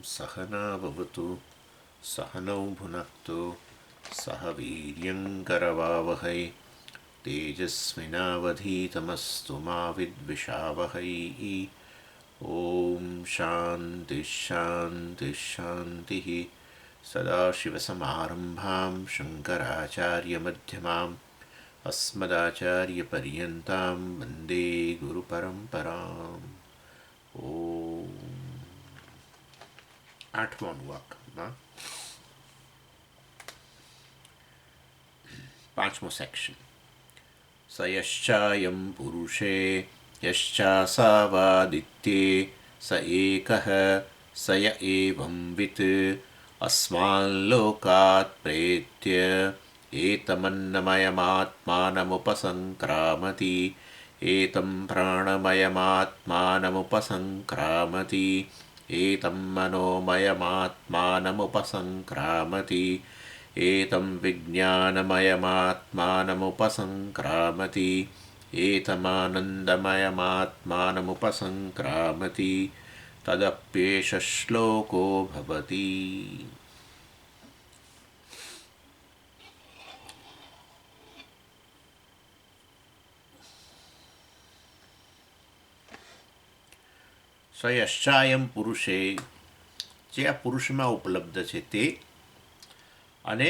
सहना भवतु सहनौ भुनक्तु सह वीर्यङ्करवावहै तेजस्विनावधीतमस्तु मा विद्विषावहै। ॐ शान्तिः शान्तिः शान्तिः। सदाशिवसमारम्भां शङ्कराचार्यमध्यमाम् अस्मदाचार्यपर्यन्तां वन्दे गुरुपरम्पराम्। ઓમ આઠમો અનુવાકમાં પાંચમો સેક્શન. સ યશ્ચાયં પુરુષે યશ્ચાસાવાદિત્યે સ એકઃ સ ય એવં વિત અસ્માલ્લોકાત પ્રેત્ય એતમન્નમયમાત્માનમુપસંક્રામતિ एतं प्राणमयमात्मानमुपसंक्रामति एतं मनोमयमात्मानमुपसंक्रामति एतं विज्ञानमयमात्मानमुपसंक्रामति एतमानन्दमयमात्मानमुपसंक्रामति तदप्येष श्लोको भवति. સ્વયશ્ચાયમ પુરુષે, જે આ પુરુષમાં ઉપલબ્ધ છે તે, અને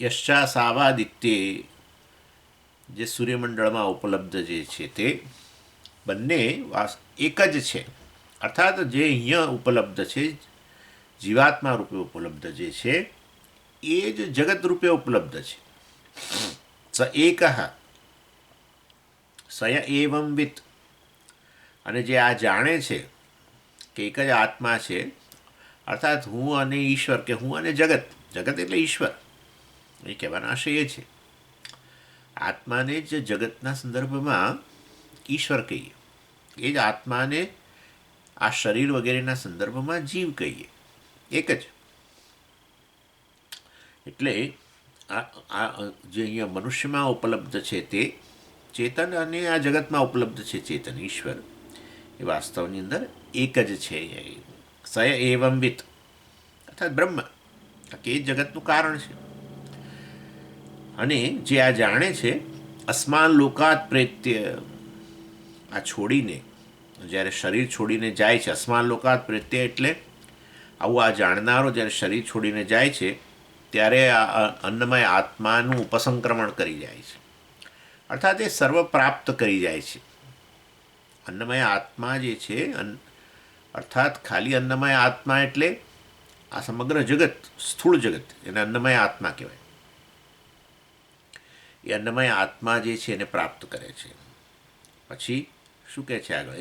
યશ્ચા સાવાદિત્યે, જે સૂર્યમંડળમાં ઉપલબ્ધ જે છે તે, બંને એક જ છે. અર્થાત જે અહીંયા ઉપલબ્ધ છે, જીવાત્મા રૂપે ઉપલબ્ધ જે છે એ જ જગત રૂપે ઉપલબ્ધ છે. સ એકઃ સય એવં વિત, અને જે આ જાણે છે કે એક જ આત્મા છે, અર્થાત હું અને ઈશ્વર, કે હું અને જગત, જગત એટલે ઈશ્વર, એ કહેવાનો આશય એ છે. આત્માને જ જગતના સંદર્ભમાં ઈશ્વર કહીએ, એ જ આત્માને આ શરીર વગેરેના સંદર્ભમાં જીવ કહીએ, એક જ. એટલે આ જે અહીંયા મનુષ્યમાં ઉપલબ્ધ છે તે ચેતન, અને આ જગતમાં ઉપલબ્ધ છે ચેતન ઈશ્વર, એ વાસ્તવની અંદર એક જ છે. સય એવં વિત અર્થાત બ્રહ્મ, કે એ જગતનું કારણ છે. અને જે આ જાણે છે, અસ્માન લોકાત પ્રેત્ય, આ છોડીને, જ્યારે શરીર છોડીને જાય છે, અસ્માન લોકાત પ્રેત્ય એટલે આવું આ જાણનારો જ્યારે શરીર છોડીને જાય છે ત્યારે આ અન્નમય આત્માનું ઉપસંક્રમણ કરી જાય છે, અર્થાત એ સર્વ પ્રાપ્ત કરી જાય છે. અન્નમય આત્મા જે છે, અર્થાત ખાલી અન્નમય આત્મા એટલે આ સમગ્ર જગત, સ્થૂળ જગત, એને અન્નમય આત્મા કહેવાય. એ અન્નમય આત્મા જે છે એને પ્રાપ્ત કરે છે. પછી શું કહે છે આગળ?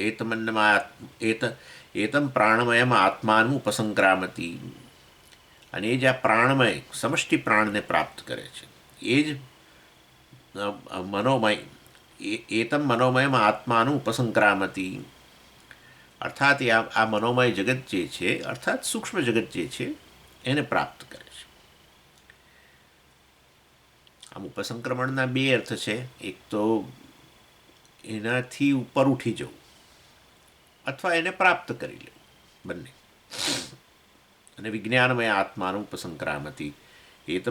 એતમ પ્રાણમયમ આત્માનું ઉપસંક્રામતી, અને એ જ આ પ્રાણમય સમષ્ટિ પ્રાણને પ્રાપ્ત કરે છે. એ જ મનોમય, એતમ મનોમયમ આત્માનું ઉપસંક્રામતી, અર્થાત એ આ મનોમય જગત જે છે, અર્થાત સૂક્ષ્મ જગત જે છે એને પ્રાપ્ત કરે છે. આમ ઉપસંક્રમણના બે અર્થ છે. એક તો એનાથી ઉપર ઉઠી જવું, અથવા એને પ્રાપ્ત કરી લેવું, બંને. અને વિજ્ઞાનમય આત્માનું ઉપસંક્રામતી, એ તો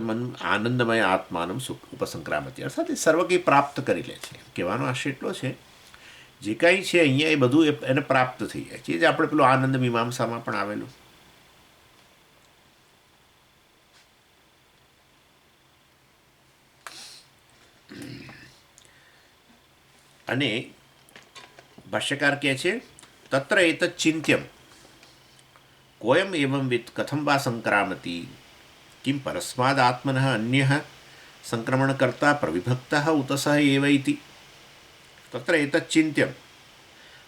આનંદમય આત્માનું ઉપસંક્રામતી, અર્થાત એ સર્વ કંઈ પ્રાપ્ત કરી લે છે. કહેવાનો આશય એટલો છે, જે કાંઈ છે અહીંયા એ બધું એને પ્રાપ્ત થઈ જાય છે. એ જ આપણે પેલું આનંદ મીમાંસામાં પણ આવેલું. અને ભાષ્યકાર કહે છે, તત્ર એતત ચિંત્યમ કોયમ એવં વિત કથમ વા સંક્રામતી કિમ પરસ્માદ આત્મનઃ અન્યઃ સંક્રમણકર્તા પ્રવિભક્તઃ ઉતસઃ એવ ઇતિ. તત્ર એતત ચિંત્યમ,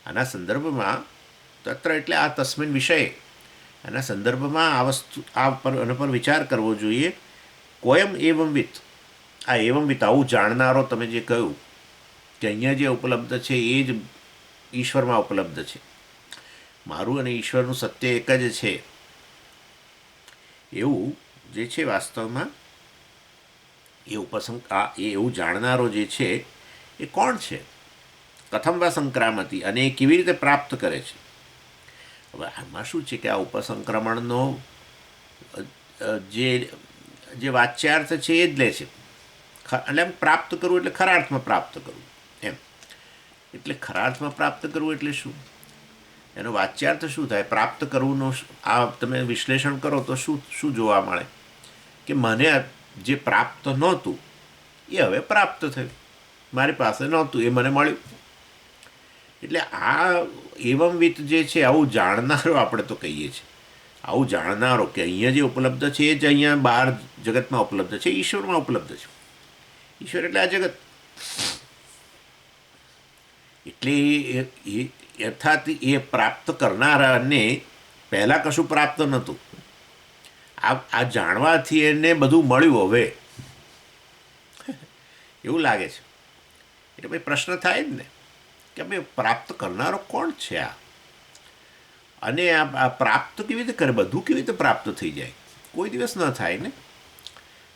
આના સંદર્ભમાં, તત્ર એટલે આ તસ્મિન વિષયે, આના સંદર્ભમાં આ વસ્તુ, આના પર વિચાર કરવો જોઈએ. કોયમ એવં વિત, આ એવં વિત, આવું જાણનારો, તમે જે કહ્યું કે અહીંયા જે ઉપલબ્ધ છે એ જ ઈશ્વરમાં ઉપલબ્ધ છે, મારું અને ઈશ્વરનું સત્ય એક જ છે, એવું જે છે વાસ્તવમાં એ એવું જાણનારો જે છે એ કોણ છે? કથમ વા સંક્રામતી, અને એ કેવી રીતે પ્રાપ્ત કરે છે? હવે આમાં શું છે કે આ ઉપસંક્રમણનો જે જે વાચ્યાર્થ છે એ જ લે છે. એટલે એમ પ્રાપ્ત કરવું એટલે ખરા અર્થમાં પ્રાપ્ત કરવું એમ. એટલે ખરા અર્થમાં પ્રાપ્ત કરવું એટલે શું, એનો વાચ્યાર્થ શું થાય? પ્રાપ્ત કરવુંનો આ તમે વિશ્લેષણ કરો તો શું શું જોવા મળે કે મને જે પ્રાપ્ત નહોતું એ હવે પ્રાપ્ત થયું, મારી પાસે નહોતું એ મને મળ્યું. એટલે આ એવંવિત જે છે, આવું જાણનારો આપણે તો કહીએ છીએ, આવું જાણનારો કે અહીંયા જે ઉપલબ્ધ છે એ જ અહીંયા બહાર જગતમાં ઉપલબ્ધ છે, ઈશ્વરમાં ઉપલબ્ધ છે. ઈશ્વર એટલે આ જગત. એટલે અર્થાત એ પ્રાપ્ત કરનારાને પહેલાં કશું પ્રાપ્ત નહોતું, આ જાણવાથી એને બધું મળ્યું હવે એવું લાગે છે. એટલે ભાઈ પ્રશ્ન થાય જ ને કે ભાઈ પ્રાપ્ત કરનારો કોણ છે આ, અને આ પ્રાપ્ત કેવી રીતે કરે, બધું કેવી રીતે પ્રાપ્ત થઈ જાય? કોઈ દિવસ ન થાય ને.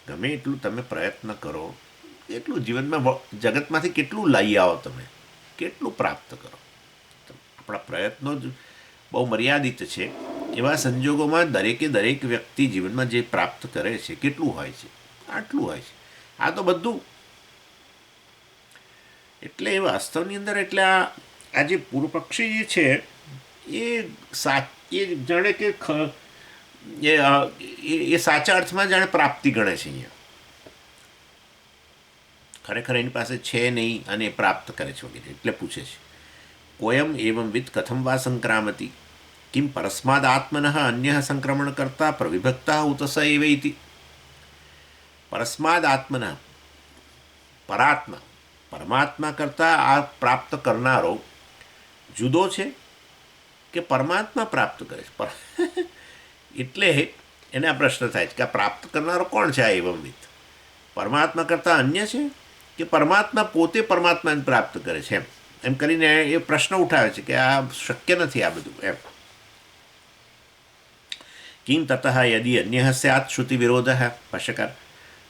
ગમે એટલું તમે પ્રયત્ન કરો, એટલું જીવનમાં જગતમાંથી કેટલું લઈ આવો, તમે કેટલું પ્રાપ્ત કરો. આપણા પ્રયત્નો જ બહુ મર્યાદિત છે. એવા સંજોગોમાં દરેક વ્યક્તિ જીવનમાં જે પ્રાપ્ત કરે છે કેટલું હોય છે? આટલું હોય છે. આ તો બધું. એટલે એ વાસ્તવની અંદર એટલે આ જે પૂર્વ પક્ષી જે છે એ જાણે કે એ સાચા અર્થમાં જાણે પ્રાપ્તિ ગણે છે. અહીંયા ખરેખર એની પાસે છે નહીં અને એ પ્રાપ્ત કરે છે વગેરે. એટલે પૂછે છે કોયમ એવં વિદ કથમ વા સંક્રામતી કિમ પરસ્માદ આત્મન અન્ય સંક્રમણ કરતા પ્રવિભક્તા ઉતસ એવ ઇતિ. પરસ્માદ આત્મન, પરાત્મા પરમાત્મા કરતાં આ પ્રાપ્ત કરનારો જુદો છે કે પરમાત્મા પ્રાપ્ત કરે છે? એટલે એને આ પ્રશ્ન થાય છે કે આ પ્રાપ્ત કરનારો કોણ છે? આ એવંવિત પરમાત્મા કરતાં અન્ય છે કે પરમાત્મા પોતે પરમાત્માને પ્રાપ્ત કરે છે? એમ કરીને એ પ્રશ્ન ઉઠાવે છે કે આ શક્ય નથી આ બધું એમ. કિમ તતઃ યદિ અન્ય સ્યાત શ્રુતિ વિરોધ ભાષ્યકાર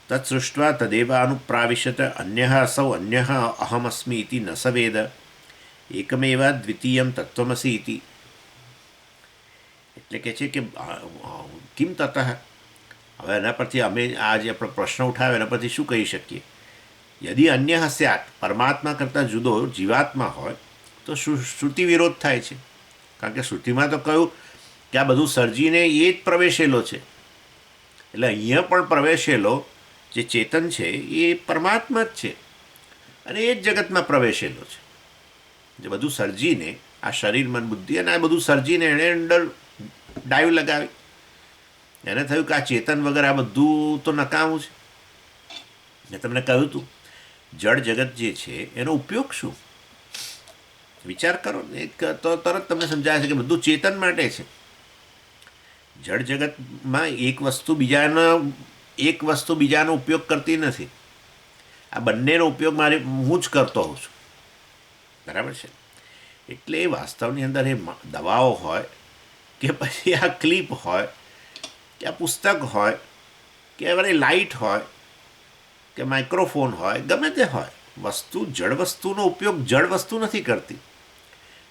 તત્સૃષ્ટ્વા તદેવ અનુપ્રાવિશત અન્ય અસૌ અન્ય અહમસ્મિ ઇતિ ન સ વેદ એકમેવ દ્વિતીયમ તત્વમસી ઇતિ. એટલે કે છે કે કિમ તતઃ, હવે એના પરથી અમે આ જે આપણો પ્રશ્ન ઉઠાવ્યો એના પરથી શું કહી શકીએ? યદિ અન્ય સ્યાત, પરમાત્મા કરતાં જુદો જીવાત્મા હોય તો શ્રુતિ વિરોધ થાય છે. કારણ કે શ્રુતિમાં તો કહ્યું કે આ બધું સર્જીને એ જ પ્રવેશેલો છે. એટલે અહીંયા પણ પ્રવેશેલો જે ચેતન છે એ પરમાત્મા જ છે અને એ જ જગતમાં પ્રવેશેલો છે. જે બધું સર્જીને આ શરીર મન બુદ્ધિ અને આ બધું સર્જીને એણે અંદર ડાઈવ લગાવી, એને થયું કે આ ચેતન વગર આ બધું તો નકામું છે. મેં તમને કહ્યું હતું જળ જગત જે છે એનો ઉપયોગ શું? વિચાર કરો ને તો તરત તમને સમજાય છે કે બધું ચેતન માટે છે. જળ જગતમાં એક વસ્તુ બીજાનો ઉપયોગ કરતી નથી. આ બંનેનો ઉપયોગ હું જ કરતો હોઉં છું. બરાબર છે? એટલે એ વાસ્તવની અંદર એ દવાઓ હોય કે પછી આ ક્લિપ હોય કે આ પુસ્તક હોય કે વળી લાઇટ હોય કે માઇક્રોફોન હોય, ગમે તે હોય વસ્તુ, જળ વસ્તુનો ઉપયોગ જળ વસ્તુ નથી કરતી.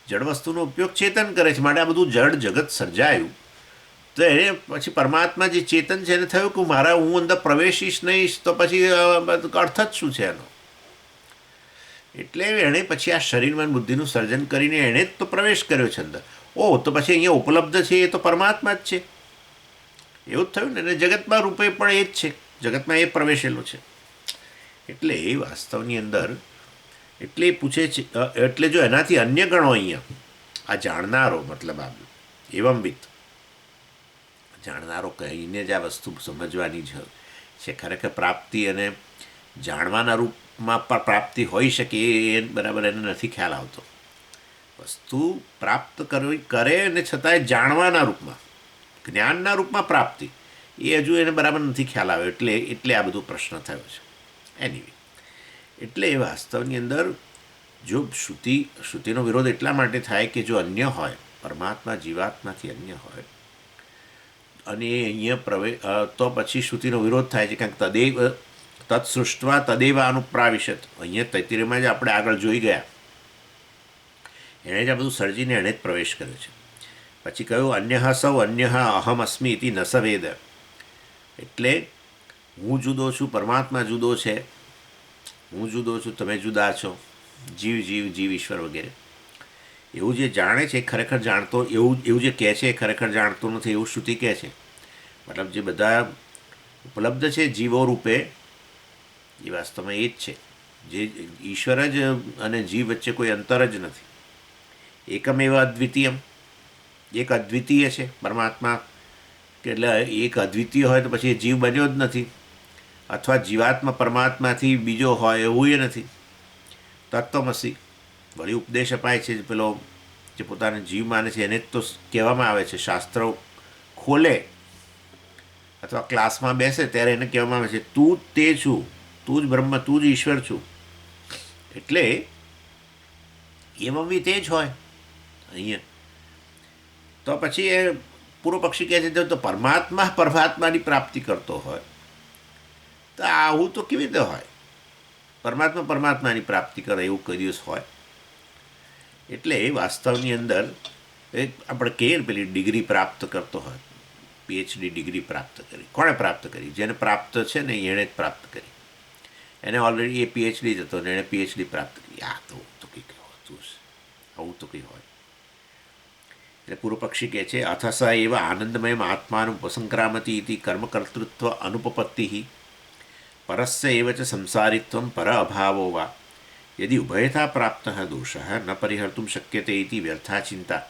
જળ વસ્તુનો ઉપયોગ ચેતન કરે છે. માટે આ બધું જળ જગત સર્જાયું તો એને પછી પરમાત્મા જે ચેતન છે એને થયું કે હું અંદર પ્રવેશીશ નહીં તો પછી અર્થ જ શું છે એનો? એટલે એણે પછી આ શરીરમાં બુદ્ધિનું સર્જન કરીને એણે જ તો પ્રવેશ કર્યો છે અંદર. તો પછી અહીંયા ઉપલબ્ધ છે એ તો પરમાત્મા જ છે. એવું જ થયું ને. અને જગતમાં રૂપે પણ એ જ છે, જગતમાં એ પ્રવેશેલો છે. એટલે એ વાસ્તવની અંદર એટલે એ પૂછે છે. એટલે જો એનાથી અન્ય ગણો અહીંયા આ જાણનારો, મતલબ આ એવંવિત જાણનારો કહીને જ આ વસ્તુ સમજવાની છે. ખરેખર પ્રાપ્તિ અને જાણવાના રૂપમાં પણ પ્રાપ્તિ હોઈ શકે એ બરાબર એને નથી ખ્યાલ આવતો. વસ્તુ પ્રાપ્ત કરે અને છતાંય જાણવાના રૂપમાં, જ્ઞાનના રૂપમાં પ્રાપ્તિ એ હજુ એને બરાબર નથી ખ્યાલ આવ્યો. એટલે આ બધો પ્રશ્ન થયો છે. એનીવે, એટલે એ વાસ્તવની અંદર જો શ્રુતિનો વિરોધ એટલા માટે થાય કે જો અન્ય હોય, પરમાત્મા જીવાત્માથી અન્ય હોય અને એ અહીંયા તો પછી શ્રુતિનો વિરોધ થાય છે. કારણ કે તદેવ તત્સૃષ્ટવા તદેવ અનુપ્રાવિશત, અહીંયા તૈત્તિરીયમાં જ આપણે આગળ જોઈ ગયા, એણે જ આ બધું સર્જીને એણે જ પ્રવેશ કર્યો છે. પછી કહ્યું અન્ય સૌ અન્ય અહમ અસ્મિ ઇતિ ન સ વેદ. એટલે હું જુદો છું, પરમાત્મા જુદો છે, હું જુદો છું, તમે જુદા છો, જીવ જીવ જીવ ઈશ્વર વગેરે, એવું જે જાણે છે ખરેખર જાણતો, એવું જે કહે છે એ ખરેખર જાણતો નથી, એવું શ્રુતિ કહે છે. મતલબ જે બધા ઉપલબ્ધ છે જીવો રૂપે, એ વાસ્તવમાં એ જ છે. જે ઈશ્વર જ અને જીવ વચ્ચે કોઈ અંતર જ નથી. એકમેવ અદ્વિતીયમ, એક અદ્વિતીય છે પરમાત્મા. એટલે એક અદ્વિતીય હોય તો પછી એ જીવ બન્યો જ નથી, અથવા જીવાત્મા પરમાત્માથી બીજો હોય એવું એ નથી. તત્વમસી વળી ઉપદેશ અપાય છે, પેલો જે પોતાને જીવ માને છે એને જ તો કહેવામાં આવે છે. શાસ્ત્રો ખોલે અથવા ક્લાસમાં બેસે ત્યારે એને કહેવામાં આવે છે તું જ તે છું, તું જ બ્રહ્મ, તું જ ઈશ્વર છું. એટલે એમાં બી તે જ હોય અહીંયા. તો પછી એ પૂર્વ પક્ષી કહે છે તો પરમાત્મા પરમાત્માની પ્રાપ્તિ કરતો હોય તો આવું તો કેવી રીતે હોય? પરમાત્મા પરમાત્માની પ્રાપ્તિ કરે એવું કોઈ દિવસ હોય? એટલે વાસ્તવની અંદર એક આપણે કહીએ ને પેલી ડિગ્રી પ્રાપ્ત કરતો હોય, પીએચડી ડિગ્રી પ્રાપ્ત કરી, કોણે પ્રાપ્ત કરી? જેને પ્રાપ્ત છે ને એણે જ પ્રાપ્ત કરી. એને ઓલરેડી એ પીએચડી જ હતો ને એણે પીએચડી પ્રાપ્ત કરી. આ તો કંઈક હોતું હશે, આવું તો કંઈ હોય. એટલે પૂર્વ પક્ષી કહે છે અથ સ એવ આનંદમય આત્માનું ઉપસંક્રામતી ઇતિ કર્મકર્તૃત્વ અનુપપત્તિ પરસ્ય એવ ચ સંસારિત્વમ પર અભાવો વા યદિ ઉભયથા પ્રાપ્ત દોષ ન પરિહર્તુમ શક્યતે ઇતિ વ્યર્થા ચિંતા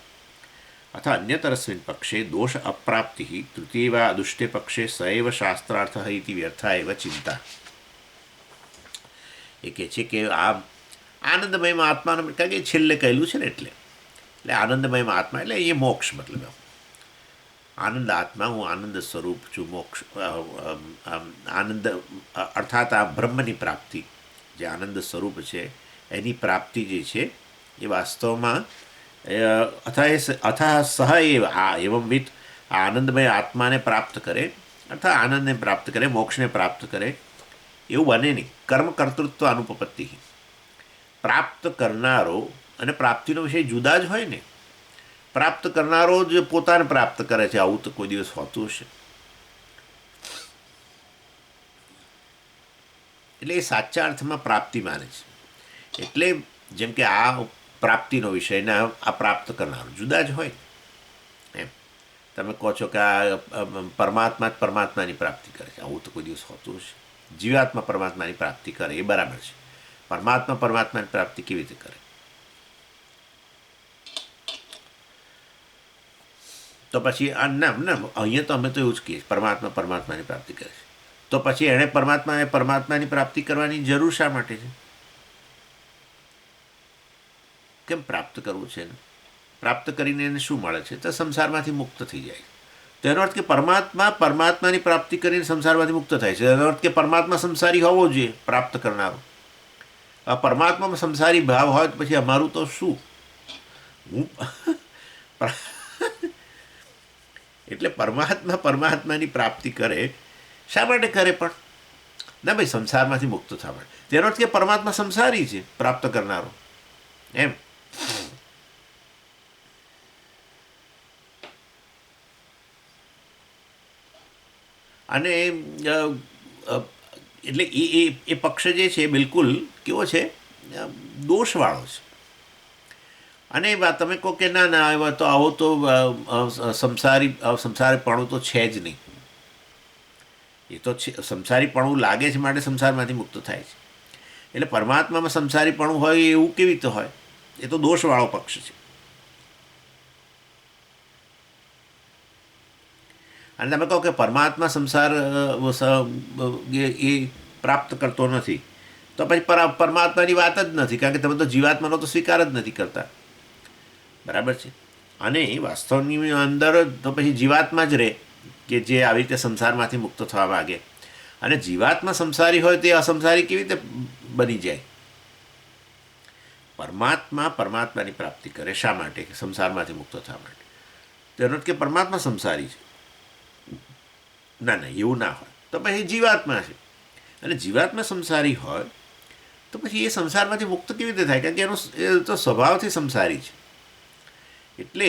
અથ અન્યતરસ્મિન પક્ષે દોષ અપ્રાપ્તિ તૃતીય વા અદુષ્ટે પક્ષે સ એવ શાસ્ત્રાર્થ ઇતિ વ્યર્થા એવ ચિંતા. એ કહે છે કે આ આનંદમય આત્માનું, કારણ કે છેલ્લે કહેલું છે ને એટલે આનંદમય આત્મા એટલે એ મોક્ષ. મતલબ આનંદ આત્મા, હું આનંદ સ્વરૂપ છું. મોક્ષ આનંદ અર્થાત આ બ્રહ્મની પ્રાપ્તિ, જે આનંદ સ્વરૂપ છે એની પ્રાપ્તિ જે છે એ વાસ્તવમાં અથા સહ એવ આ એવંવિત આનંદમય આત્માને પ્રાપ્ત કરે, અર્થાત આનંદને પ્રાપ્ત કરે, મોક્ષને પ્રાપ્ત કરે એવું બને નહીં. કર્મ કર્તૃત્વ અનુપપત્તિ, પ્રાપ્ત કરનારો અને પ્રાપ્તિનો વિષય જુદા જ હોય ને. પ્રાપ્ત કરનારો જ પોતાને પ્રાપ્ત કરે છે, આવું તો કોઈ દિવસ હોતું હશે? એટલે એ સાચા અર્થમાં પ્રાપ્તિ માને છે. એટલે જેમ કે આ પ્રાપ્તિનો વિષય ને આ પ્રાપ્ત કરનારો જુદા જ હોય એમ. તમે કહો છો કે આ પરમાત્મા જ પરમાત્માની પ્રાપ્તિ કરે છે, આવું તો કોઈ દિવસ હોતું હશે? જીવાત્મા પરમાત્માની પ્રાપ્તિ કરે એ બરાબર છે, પરમાત્મા પરમાત્માની પ્રાપ્તિ કેવી રીતે કરે? તો પછી આ ના અહીંયા તો અમે તો એવું જ કહીએ પરમાત્મા પરમાત્માની પ્રાપ્તિ કરે છે. તો પછી એણે પરમાત્માની પ્રાપ્તિ કરવાની જરૂર શા માટે છે? કેમ પ્રાપ્ત કરવું છે એને? પ્રાપ્ત કરીને એને શું મળે છે? તો સંસારમાંથી મુક્ત થઈ જાય. તેનો અર્થ કે પરમાત્મા પરમાત્માની પ્રાપ્તિ કરીને સંસારમાંથી મુક્ત થાય છે. તેનો અર્થ કે પરમાત્મા સંસારી હોવો જોઈએ પ્રાપ્ત કરનારો. આ પરમાત્મામાં સંસારી ભાવ હોય તો પછી અમારું તો શું? હું એટલે પરમાત્મા પરમાત્માની પ્રાપ્તિ કરે શા માટે કરે? પણ ના ભાઈ, સંસારમાંથી મુક્ત થવા માટે. તેનો અર્થ કે પરમાત્મા સંસારી છે પ્રાપ્ત કરનારો એમ. અને એટલે એ પક્ષ જે છે બિલકુલ કેવો છે? દોષવાળો છે. અને તમે કહો કે ના ના એવા તો આવો તો સંસારીપણું તો છે જ નહીં. એ તો સંસારીપણું લાગે છે માટે સંસારમાંથી મુક્ત થાય છે. એટલે પરમાત્મામાં સંસારીપણું હોય એવું કેવી રીતે હોય? એ તો દોષવાળો પક્ષ છે. અને તમે કહો કે પરમાત્મા સંસાર એ પ્રાપ્ત કરતો નથી, તો પછી પરમાત્માની વાત જ નથી, કારણ કે તમે તો જીવાત્માનો તો સ્વીકાર જ નથી કરતા. બરાબર છે? અને વાસ્તવની અંદર તો પછી જીવાત્મા જ રહે કે જે આવી રીતે સંસારમાંથી મુક્ત થવા માગે. અને જીવાત્મા સંસારી હોય તો એ અસંસારી કેવી રીતે બની જાય? પરમાત્મા પરમાત્માની પ્રાપ્તિ કરે શા માટે? કે સંસારમાંથી મુક્ત થવા માટે. તેનો કે પરમાત્મા સંસારી છે? ના ના, એવું ના હોય. તો પછી જીવાત્મા છે, અને જીવાત્મા સંસારી હોય તો પછી એ સંસારમાંથી મુક્ત કેવી રીતે થાય? કારણ કે એનો એ તો સ્વભાવથી સંસારી છે. એટલે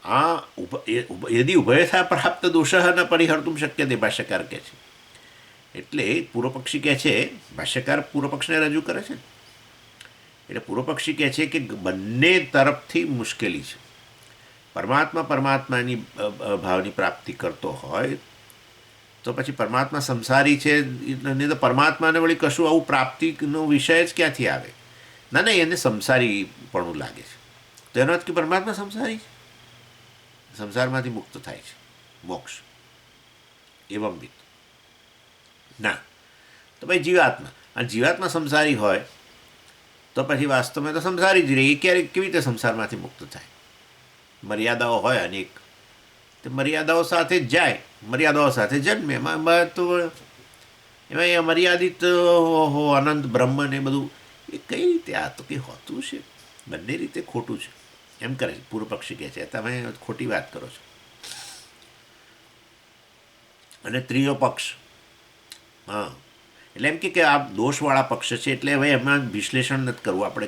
યદિ ઉભયથા પ્રાપ્ત દોષ ન પરિહર્તુમ શક્યતે, ભાષ્યકાર કહે છે. એટલે પૂર્વપક્ષી કહે છે, ભાષ્યકાર પૂર્વપક્ષને રજૂ કરે છે, એટલે પૂર્વપક્ષી કહે છે કે બંને તરફથી મુશ્કેલી છે. પરમાત્માની ભાવની પ્રાપ્તિ કરતો હોય તો પછી પરમાત્મા સંસારી છે, નહીં તો પરમાત્માને વળી કશું આવું પ્રાપ્તિનો વિષય જ ક્યાંથી આવે? ના નહીં, એને સંસારીપણું લાગે છે. તો એનો અર્થ કે પરમાત્મા સંસારી છે, સંસારમાંથી મુક્ત થાય છે, મોક્ષ એવમ વિત. ના, તો ભાઈ જીવાત્મા, અને જીવાત્મા સંસારી હોય તો પછી વાસ્તવમાં તો સંસારી જ રહે. એ ક્યારેક કેવી રીતે સંસારમાંથી મુક્ત થાય? મર્યાદાઓ હોય અનેક, તે મર્યાદાઓ સાથે જ જાય, મર્યાદાઓ સાથે જન્મે. એમાં તો એમાં એ મર્યાદિત અનંત બ્રહ્મ ને બધું એ કઈ રીતે? આ તો કંઈ હોતું છે, બંને રીતે ખોટું છે એમ કરે છે પૂર્વ પક્ષી કહે છે. તમે ખોટી વાત કરો છો. અને ત્રીજો પક્ષ, હા, એટલે એમ કે આ દોષવાળા પક્ષ છે, એટલે હવે એમાં વિશ્લેષણ નથી કરવું, આપણે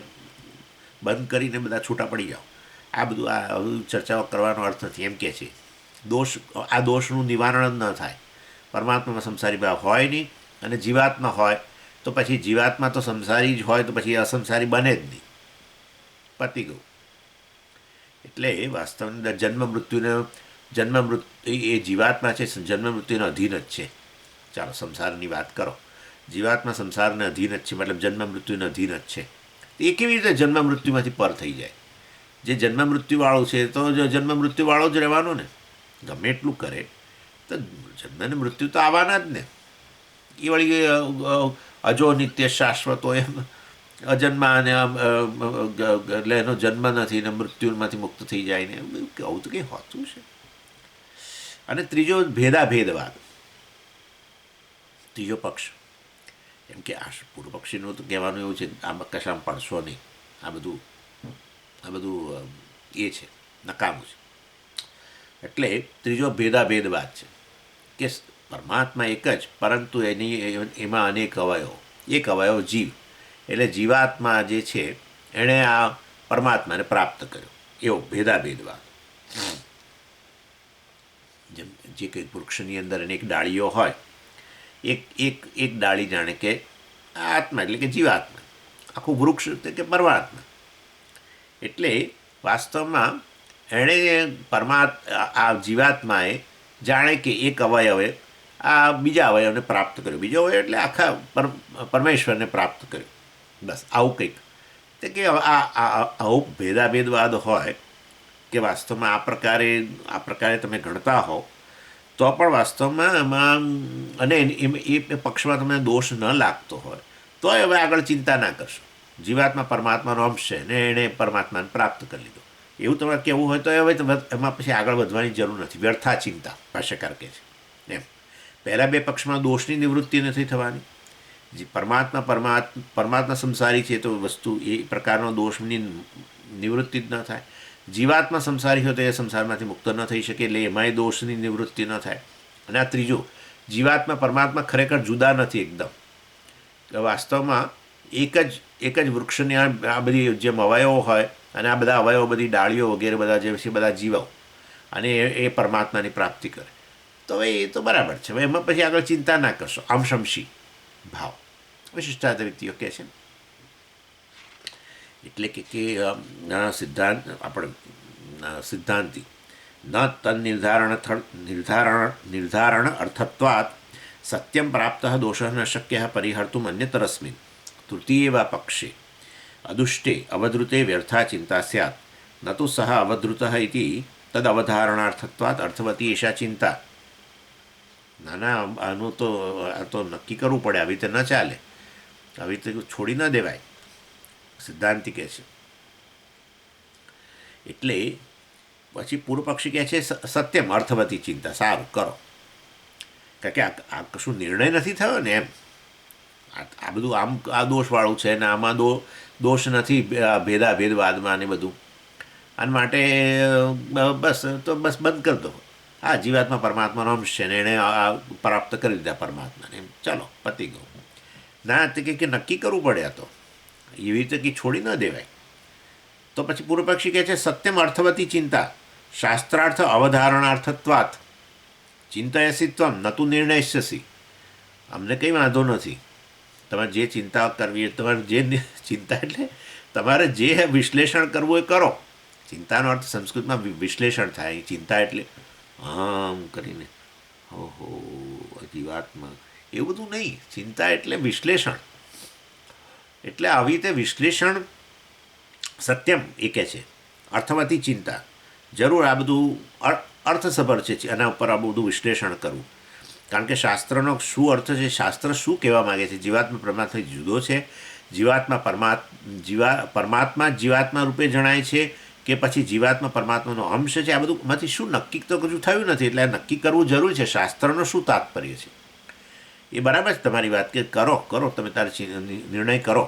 બંધ કરીને બધા છૂટા પડી જાઓ. આ બધું આ ચર્ચાઓ કરવાનો અર્થ નથી એમ કહે છે. આ દોષનું નિવારણ જ ન થાય. પરમાત્મામાં સંસારી ભાવ હોય નહીં, અને જીવાત્મા હોય તો પછી જીવાત્મા તો સંસારી જ હોય તો પછી અસંસારી બને જ નહીં. પતી ગયું. એટલે વાસ્તવની જન્મ મૃત્યુ એ જીવાત્મા છે, જન્મ મૃત્યુનો અધીન જ છે. ચાલો સંસારની વાત કરો, જીવાત્મા સંસારને અધીન જ છે, મતલબ જન્મ મૃત્યુને અધીન જ છે. એ કેવી રીતે જન્મ મૃત્યુમાંથી પર થઈ જાય? જે જન્મ મૃત્યુવાળો છે તો જન્મ મૃત્યુવાળો જ રહેવાનો ને, ગમે એટલું કરે તો જન્મ ને મૃત્યુ તો આવવાના જ ને. એ વળી અજો નિત્ય શાશ્વતો એમ અજન્મા અને એટલે એનો જન્મ નથી ને મૃત્યુમાંથી મુક્ત થઈ જાય ને, આવું તો કંઈ હોતું છે. અને ત્રીજો ભેદાભેદવાદ, ત્રીજો પક્ષ, એમ કે આ પૂર્વ પક્ષીનું તો કહેવાનું એવું છે આમાં કશામાં પડશો નહીં, આ બધું એ છે, નકામું છે. એટલે ત્રીજો ભેદાભેદવાદ છે કે પરમાત્મા એક જ, પરંતુ એમાં અનેક અવયવો. એક અવયવ જીવ, એટલે જીવાત્મા જે છે એણે આ પરમાત્માને પ્રાપ્ત કર્યો, એવો ભેદાભેદવાદ. જેમ જે કંઈક વૃક્ષની અંદર અનેક ડાળીઓ હોય, એક ડાળી જાણે કે આત્મા એટલે કે જીવાત્મા, આખું વૃક્ષ એટલે કે પરમાત્મા. એટલે વાસ્તવમાં એણે આ જીવાત્માએ જાણે કે એક અવયવે આ બીજા અવયવને પ્રાપ્ત કર્યો, બીજો અવયવ એટલે આખા પરમેશ્વરને પ્રાપ્ત કર્યો. બસ આવું કંઈક તે કે આવું ભેદાભેદવાદ હોય કે વાસ્તવમાં આ પ્રકારે તમે ગણતા હો તો પણ વાસ્તવમાં એમાં અને એ પક્ષમાં તમને દોષ ન લાગતો હોય તો હવે આગળ ચિંતા ના કરશો. જીવાત્મા પરમાત્માનો અંશ છે ને એણે પરમાત્માને પ્રાપ્ત કરી લીધો, એવું તમારે કહેવું હોય તો હવે એમાં પછી આગળ વધવાની જરૂર નથી. વ્યર્થા ચિંતા, ભાષ્યકાર કહે છે એમ. પહેલાં બે પક્ષમાં દોષની નિવૃત્તિ નથી થવાની. જે પરમાત્મા સંસારી છે તો વસ્તુ એ પ્રકારનો દોષની નિવૃત્તિ જ ન થાય. જીવાત્મા સંસારી હોય તો એ સંસારમાંથી મુક્ત ન થઈ શકે, એટલે એમાંય દોષની નિવૃત્તિ ન થાય. અને આ ત્રીજો, જીવાત્મા પરમાત્મા ખરેખર જુદા નથી એકદમ. વાસ્તવમાં એક જ વૃક્ષની આ બધી જેમ અવયવો હોય, અને આ બધા અવયવો બધી ડાળીઓ વગેરે બધા જે છે બધા જીવો, અને એ પરમાત્માની પ્રાપ્તિ કરે તો એ તો બરાબર છે. હવે એમાં પછી આગળ ચિંતા ના કરશો. આમશમશી ભાવ વિશિષ્ટાદ્વૈતીઓ કહે છે. એટલે કે સિદ્ધાંતિ ન તન્નિર્ધારણ અર્થત્વાत् સત્યમ પ્રાપ્ત દોષ ન શક્ય પરિહર્તુમ અન્યતરસ્મિન તૃતીયવા પક્ષે અદુષ્ટે અવધૃતે વ્યર્થા ચિંતા સ્યાत् ન તો સહ અવધૃતઃ ઇતિ તદ અવધારણાર્થત્વાत् અર્થવતી એષા ચિંતા. ના આનું તો નક્કી કરવું પડે, આવી રીતે ન ચાલે, આવી રીતે છોડી ન દેવાય, સિદ્ધાંતિ કહે છે. એટલે પછી પૂર્વ પક્ષી કહે છે સત્યમ અર્થવતી ચિંતા, સારું કરો, કારણ કે આ કશું નિર્ણય નથી થયો ને એમ. આ બધું આ દોષવાળું છે ને આમાં દોષ નથી ભેદાભેદવાદમાં ને બધું, આના માટે બસ બંધ કરી દો. હા, જીવાત્મા પરમાત્માનો અંશ છે ને એણે પ્રાપ્ત કરી લીધા પરમાત્માને, એમ ચાલો પતી ગયું. ના, તે કે નક્કી કરવું પડે, આ તો એવી રીતે કે છોડી ન દેવાય. તો પછી પૂર્વ પક્ષી કહે છે સત્યમ અર્થવતી ચિંતા, શાસ્ત્રાર્થ અવધારણાર્થત્વાત ચિંતયસિત્વમ ન તું નિર્ણયસ્યસી. અમને કંઈ વાંધો નથી, તમારે જે ચિંતા કરવી તમારે જે ચિંતા એટલે તમારે જે વિશ્લેષણ કરવું એ કરો. ચિંતાનો અર્થ સંસ્કૃતમાં વિશ્લેષણ થાય. ચિંતા એટલે આમ કરીને ઓહો જીવાત્મા એવું બધું નહીં. ચિંતા એટલે વિશ્લેષણ. એટલે આવી રીતે વિશ્લેષણ સત્યમ એ કહે છે અર્થવતી ચિંતા. જરૂર આ બધું અર્થસભર છે, એના ઉપર આ બધું વિશ્લેષણ કરવું. કારણ કે શાસ્ત્રનો શું અર્થ છે, શાસ્ત્ર શું કહેવા માગે છે, જીવાત્મા પરમાત્મા જુદો છે, જીવાત્મા પરમાત્મા જીવાત્મા રૂપે જણાય છે કે પછી જીવાત્મા પરમાત્માનો અંશ છે, આ બધું માંથી શું નક્કી તો કશું થયું નથી. એટલે નક્કી કરવું જરૂરી છે. શાસ્ત્રનો શું તાત્પર્ય છે એ બરાબર છે તમારી વાત કે કરો કરો તમે તારે નિર્ણય કરો,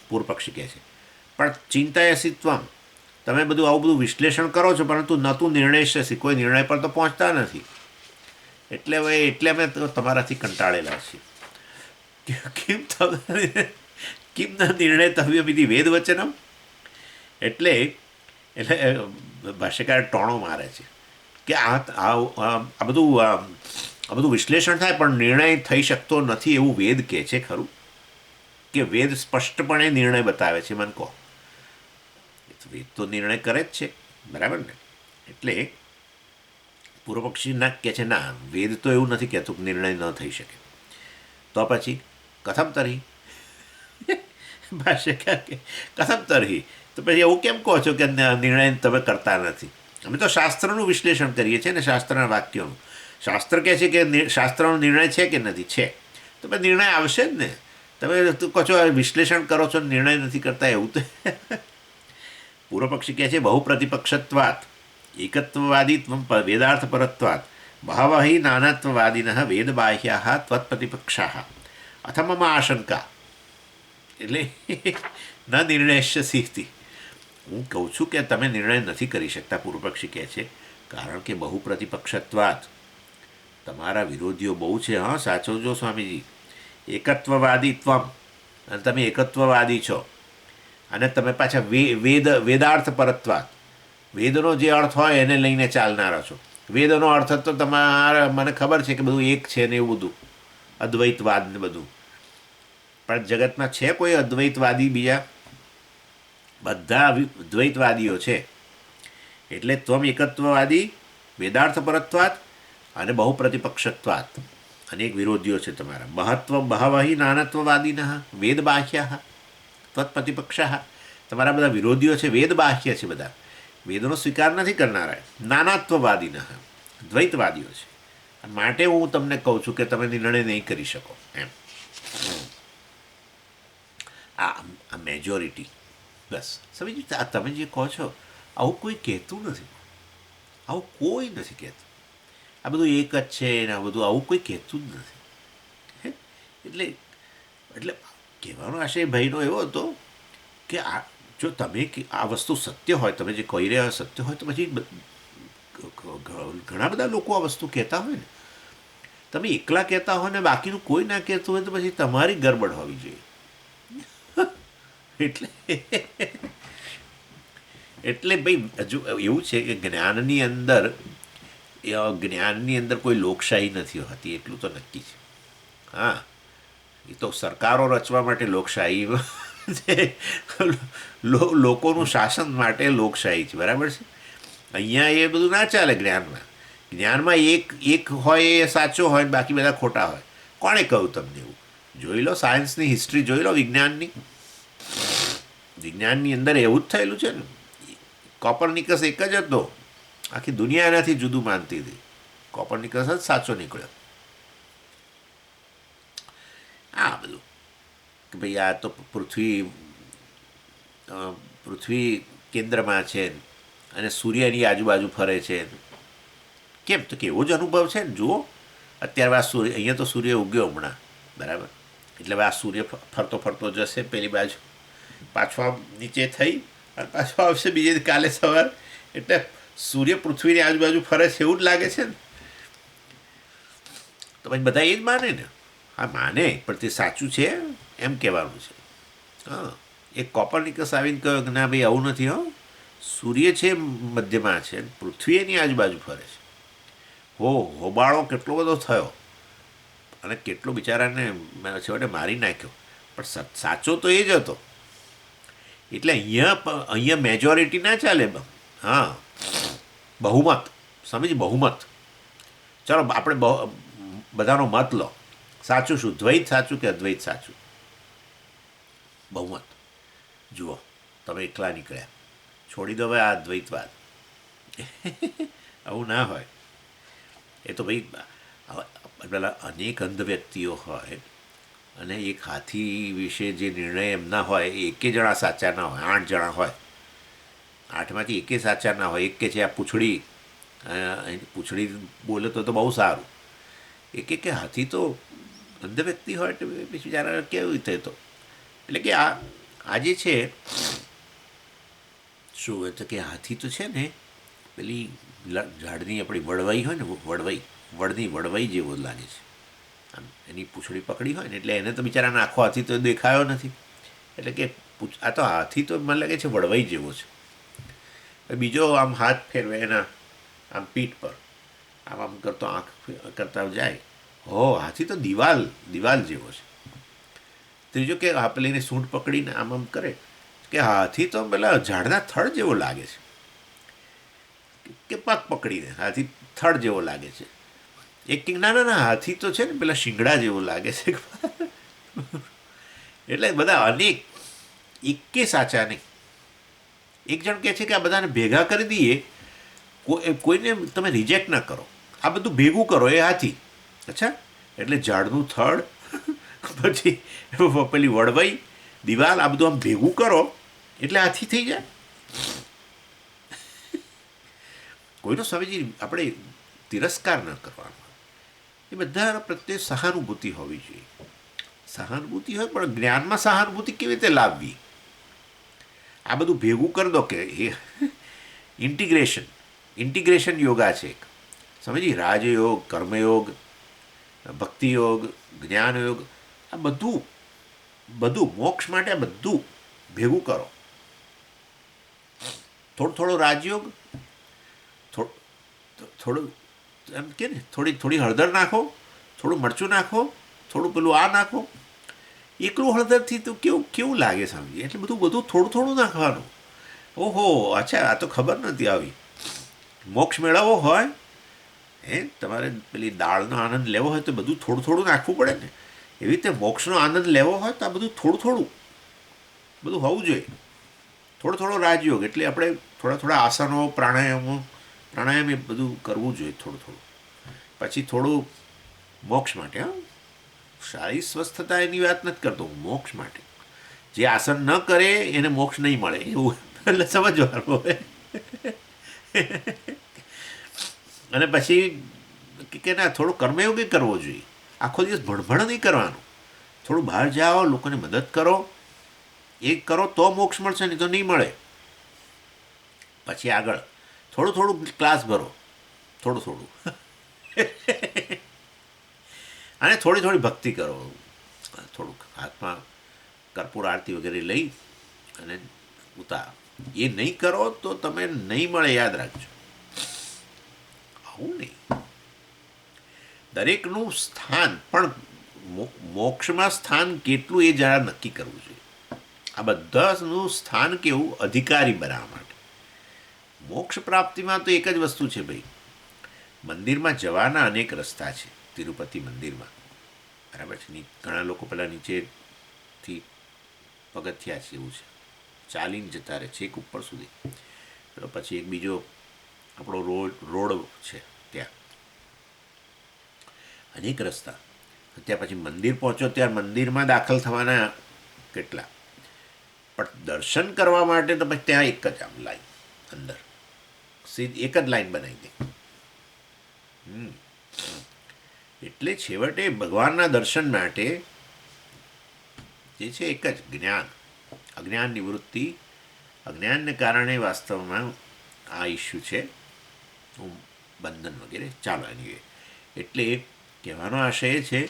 પૂર્વ પક્ષી કહે છે. પણ ચિંતાયસિત્વમ તમે બધું આવું બધું વિશ્લેષણ કરો છો પરંતુ નતું નિર્ણય કોઈ નિર્ણય પર તો પહોંચતા નથી. એટલે અમે તમારાથી કંટાળેલા છીએ. કિમ ન નિર્ણય તવ્ય વિધિ વેદ વચનમ. એટલે ભાષ્યકાર ટોણો મારે છે કે આ બધું વિશ્લેષણ થાય પણ નિર્ણય થઈ શકતો નથી એવું વેદ કહે છે ખરું? કે વેદ સ્પષ્ટપણે નિર્ણય બતાવે છે? મને કહો. વેદ તો નિર્ણય કરે જ છે, બરાબર ને? એટલે પૂર્વ પક્ષી ના કહે છે ના, વેદ તો એવું નથી કહેતું કે નિર્ણય ન થઈ શકે. તો પછી કથમ તરહી ભાષ્યકાર કે કથમ તરહી, તો પછી એવું કેમ કહો છો કે નિર્ણય તમે કરતા નથી? અમે તો શાસ્ત્રનું વિશ્લેષણ કરીએ છીએ ને, શાસ્ત્રના વાક્યોનું. શાસ્ત્ર કહે છે કે શાસ્ત્રનો નિર્ણય છે કે નથી? છે. તો પછી નિર્ણય આવશે જ ને. તમે કહો છો વિશ્લેષણ કરો છો, નિર્ણય નથી કરતા, એવું તો પૂર્વ પક્ષી કહે છે બહુ પ્રતિપક્ષત્વાત એકત્વવાદીત્વ વેદાર્થ પરત્વાત બહવ હિ નાનાત્વવાદિન વેદબાહ્યા ત્વત્પ્રતિપક્ષા અથ મમ આશંકા. એટલે ન નિર્ણયસ્યસી. હું કહું છું કે તમે નિર્ણય નથી કરી શકતા, પૂર્વ પક્ષી કહે છે, કારણ કે બહુ પ્રતિપક્ષત્વાત તમારા વિરોધીઓ બહુ છે. હા, સાચવજો સ્વામીજી. એકત્વવાદીત્વ અને તમે એકત્વવાદી છો, અને તમે પાછા વેદાર્થ પરત્વાત વેદનો જે અર્થ હોય એને લઈને ચાલનારા છો. વેદનો અર્થ તો તમારા મને ખબર છે કે બધું એક છે ને એવું બધું અદ્વૈતવાદ ને બધું. પણ જગતમાં છે કોઈ અદ્વૈતવાદી? બીજા બધા દ્વૈતવાદીઓ છે. એટલે ત્વમ એકત્વવાદી વેદાર્થ પરત્વાત અને બહુ પ્રતિપક્ષત્વાત અનેક વિરોધીઓ છે તમારા. બહવહિ નાનત્વવાદિન વેદ બાહ્યા ત્વત્પ્રતિપક્ષા. તમારા બધા વિરોધીઓ છે, વેદ બાહ્ય છે, બધા વેદનો સ્વીકાર નથી કરનારા. નાનાત્વવાદીન દ્વૈતવાદીઓ છે. માટે હું તમને કહું છું કે તમે નિર્ણય નહીં કરી શકો એમ. આ મેજોરિટી બસ સમજી. આ તમે જે કહો છો આવું કોઈ કહેતું નથી, આવું કોઈ નથી કહેતું. આ બધું એક જ છે ને આ બધું આવું કોઈ કહેતું જ નથી. એટલે કહેવાનો આશય ભાઈનો એવો હતો કે જો તમે આ વસ્તુ સત્ય હોય, તમે જે કહી રહ્યા સત્ય હોય, તો પછી ઘણા બધા લોકો આ વસ્તુ કહેતા હોય ને. તમે એકલા કહેતા હોય ને બાકીનું કોઈ ના કહેતું હોય તો પછી તમારી ગરબડ હોવી જોઈએ. એટલે ભાઈ હજુ એવું છે કે જ્ઞાનની અંદર કોઈ લોકશાહી નથી હોતી, એટલું તો નક્કી છે. હા, એ તો સરકારો રચવા માટે લોકશાહી લોકોનું શાસન માટે લોકશાહી છે, બરાબર છે. અહીંયા એ બધું ના ચાલે. જ્ઞાનમાં એક હોય એ સાચો હોય, બાકી બધા ખોટા હોય. કોણે કહ્યું તમને એવું? જોઈ લો, સાયન્સની હિસ્ટ્રી જોઈ લો, વિજ્ઞાનની અંદર એવું જ થયેલું છે ને. કોપરનિકસ એક જ હતો, આખી દુનિયા એનાથી જુદું માનતી હતી. કોપરનિકસ જ સાચો નીકળ્યો. આ બધું કે ભાઈ આ તો પૃથ્વી કેન્દ્રમાં છે અને સૂર્યની આજુબાજુ ફરે છે. કેમ? તો કે એવો જ અનુભવ છે ને. જુઓ અત્યારે અહીંયા તો સૂર્ય ઉગ્યો હમણાં, બરાબર. એટલે હવે આ સૂર્ય ફરતો ફરતો જશે પેલી બાજુ, પાછો આમ નીચે થઈ અને પાછો આવશે બીજે કાલે સવાર. એટલે સૂર્ય પૃથ્વીની આજુબાજુ ફરે છે એવું જ લાગે છે ને. તો પછી બધા એ જ માને ને. હા, માને, પણ તે સાચું છે એમ કહેવાનું છે. હા, એક કોપરનિકસ આવીને કહ્યું કે ના ભાઈ આવું નથી. હો, સૂર્ય છે મધ્યમાં છે, પૃથ્વી એની આજુબાજુ ફરે છે. હોબાળો કેટલો બધો થયો અને કેટલો બિચારાને છેવટે મારી નાખ્યો, પણ સાચો તો એ જ હતો. એટલે અહીંયા મેજોરિટી ના ચાલે. હા, બહુમત. સમજી, બહુમત. ચાલો આપણે બધાનો મત લો. સાચું શું, દ્વૈત સાચું કે અદ્વૈત સાચું? બહુમત. જુઓ, તમે એકલા નીકળ્યા, છોડી દો ભાઈ આ દ્વૈતવાદ. આવું ના હોય. એ તો ભાઈ પેલા અનેક અંધ વ્યક્તિઓ હોય અને એક હાથી વિશે જે નિર્ણય એમના હોય એ એકે જણા સાચા ના હોય. 8 જણા હોય, 8માંથી એકે સાચા ના હોય. એક કે છે આ પૂંછડી બોલે તો બહુ સારું. કે હાથી તો અંધ વ્યક્તિ હોય એટલે બિચારા કેવી રીતે તો. એટલે કે આ જે છે શું તો કે હાથી તો છે ને પેલી ઝાડની આપણી વડવાઈ હોય ને, વડની જેવો લાગે છે. આમ એની પૂંછડી પકડી હોય ને એટલે એને તો બિચારાને આખો હાથી તો દેખાયો નથી. એટલે કે આ તો હાથી તો મને લાગે છે વડવાઈ જેવો છે. બીજો આમ હાથ ફેરવે એના આમ પીઠ પર, આમ આમ કરતો આંખ કરતા જાય. હાથી તો દિવાલ જેવો છે. ત્રીજો કે પેલીને સૂંઢ પકડીને આમ આમ કરે કે હાથી તો પેલા ઝાડના થડ જેવો લાગે છે, કે પગ પકડીને હાથી થડ જેવો લાગે છે. એક કે ના હાથી તો છે ને પેલા શિંગડા જેવો લાગે છે. એટલે બધા અનેક, એકે સાચા નહીં. એક જણ કહે છે કે આ બધાને ભેગા કરી દઈએ, કોઈને તમે રિજેક્ટ ના કરો, આ બધું ભેગું કરો, એ હાથી. અચ્છા, એટલે ઝાડનું થડ પછી પેલી વડવાઈ દિવાલ આ બધું આમ ભેગું કરો એટલે હાથી થઈ જાય. કોઈનો સ્વામીજી આપણે તિરસ્કાર ન કરવાનો. એ બધા પ્રત્યે સહાનુભૂતિ હોવી જોઈએ. સહાનુભૂતિ હોય, પણ જ્ઞાનમાં સહાનુભૂતિ કેવી રીતે લાવવી? આ બધું ભેગું કરી દો કે એ ઇન્ટિગ્રેશન યોગા છે એક. સમજી, રાજયોગ, કર્મયોગ, ભક્તિયોગ, જ્ઞાનયોગ, આ બધું મોક્ષ માટે આ બધું ભેગું કરો. થોડો રાજયોગ, થોડું એમ કે ને થોડી હળદર નાખો, થોડું મરચું નાખો, થોડું પેલું આ નાખો. એકલું હળદરથી તો કેવું લાગે સમજી. એટલે બધું થોડું નાખવાનું. ઓહો, અચ્છા, આ તો ખબર નથી આવી. મોક્ષ મેળવવો હોય, તમારે પેલી દાળનો આનંદ લેવો હોય તો બધું થોડું નાખવું પડે ને. એવી રીતે મોક્ષનો આનંદ લેવો હોય તો આ બધું થોડું બધું હોવું જોઈએ. થોડો રાજયોગ એટલે આપણે થોડા આસનો, પ્રાણાયામ એ બધું કરવું જોઈએ થોડું. પછી થોડું મોક્ષ માટે. શારીરિક સ્વસ્થતા એની વાત નથી કરતો હું, મોક્ષ માટે. જે આસન ન કરે એને મોક્ષ નહીં મળે એવું એટલે સમજવાનું. અને પછી કે ના, થોડો કર્મયોગી કરવો જોઈએ. આખો દિવસ ભણભણ નહીં કરવાનું. થોડું બહાર જાઓ, લોકોને મદદ કરો, એ કરો તો મોક્ષ મળશે, નહીં તો નહીં મળે. પછી આગળ થોડું ક્લાસ ભરો, થોડું અને થોડી ભક્તિ કરો. થોડુંક હાથમાં કર્પૂર આરતી વગેરે લઈ અને ઉતાર. એ નહીં કરો તો તમે નહીં મળે, યાદ રાખજો. આવું નહીં. દરેકનું સ્થાન, પણ મોક્ષમાં સ્થાન કેટલું એ જરા નક્કી કરવું જોઈએ. આ બધાનું સ્થાન કેવું, અધિકારી બનાવવા માટે. મોક્ષ પ્રાપ્તિમાં તો એક જ વસ્તુ છે ભાઈ, મંદિરમાં જવાના અનેક રસ્તા છે. તિરુપતિ મંદિરમાં બરાબર છે. ઘણા લોકો પેલા નીચેથી પગથિયા છે એવું છે, ચાલીને જતા રહે છે એક ઉપર સુધી. પેલો પછી એક બીજો આપણો રોડ છે, ત્યાં અનેક રસ્તા. ત્યાં પછી મંદિર પહોંચો ત્યારે મંદિરમાં દાખલ થવાના કેટલા, પણ દર્શન કરવા માટે તો પછી ત્યાં એક જ આમ લાઈન અંદર, સીધી એક જ લાઈન બનાવી દે. એટલે છેવટે ભગવાનના દર્શન માટે જે છે એક જ જ્ઞાન, અજ્ઞાન નિવૃત્તિ. અજ્ઞાનને કારણે વાસ્તવમાં આ ઇસ્યુ છે, બંધન વગેરે. ચાલો એની એટલે કહેવાનો આશય એ છે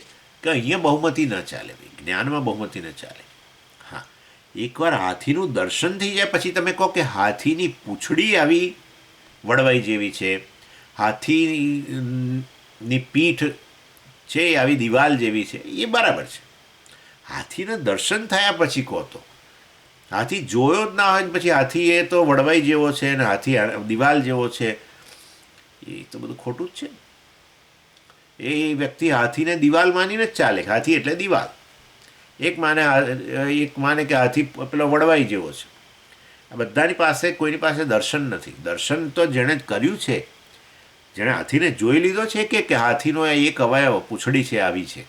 કે અહીંયા બહુમતી ન ચાલે ભાઈ, જ્ઞાનમાં બહુમતી ન ચાલે. હા, એકવાર હાથીનું દર્શન થઈ જાય પછી તમે કહો કે હાથીની પૂંછડી આવી વડવાઈ જેવી છે, હાથીની પીઠ છે એ આવી દિવાલ જેવી છે, એ બરાબર છે. હાથીના દર્શન થયા પછી કહો તો, હાથી જોયો જ ના હોય પછી હાથી એ તો વડવાઈ જેવો છે ને હાથી દિવાલ જેવો છે, એ તો બધું ખોટું જ છે. એ વ્યક્તિ હાથીને દિવાલ માનીને જ ચાલે, હાથી એટલે દિવાલ. એક માને કે હાથી પેલો વડવાઈ જેવો છે. આ બધાની પાસે કોઈની પાસે દર્શન નથી. દર્શન તો જેણે કર્યું છે, જેણે હાથીને જોઈ લીધો છે કે હાથીનો એક અવયવ પૂંછડી છે આવી છે,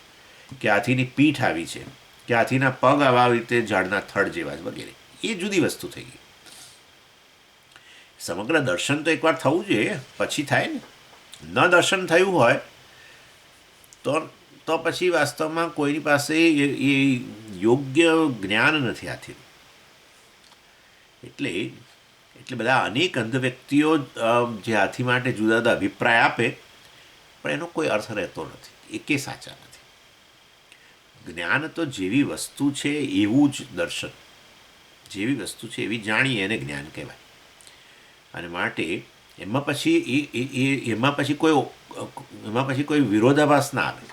કે હાથીની પીઠ આવી છે, કે હાથીના પગ આવા રીતે ઝાડના થડ જેવા વગેરે, એ જુદી વસ્તુ થઈ ગઈ. સમગ્ર દર્શન તો એકવાર થવું જોઈએ પછી થાય ને. ન દર્શન થયું હોય તો પછી વાસ્તવમાં કોઈની પાસે એ યોગ્ય જ્ઞાન નથી હાથીનું. એટલે બધા અનેક અંધ વ્યક્તિઓ જે હાથી માટે જુદા જુદા અભિપ્રાય આપે, પણ એનો કોઈ અર્થ રહેતો નથી, એકે સાચા નથી. જ્ઞાન તો જેવી વસ્તુ છે એવું જ દર્શન, જેવી વસ્તુ છે એવી જાણીએ એને જ્ઞાન કહેવાય. અને માટે એમાં પછી કોઈ વિરોધાભાસ ના આવે,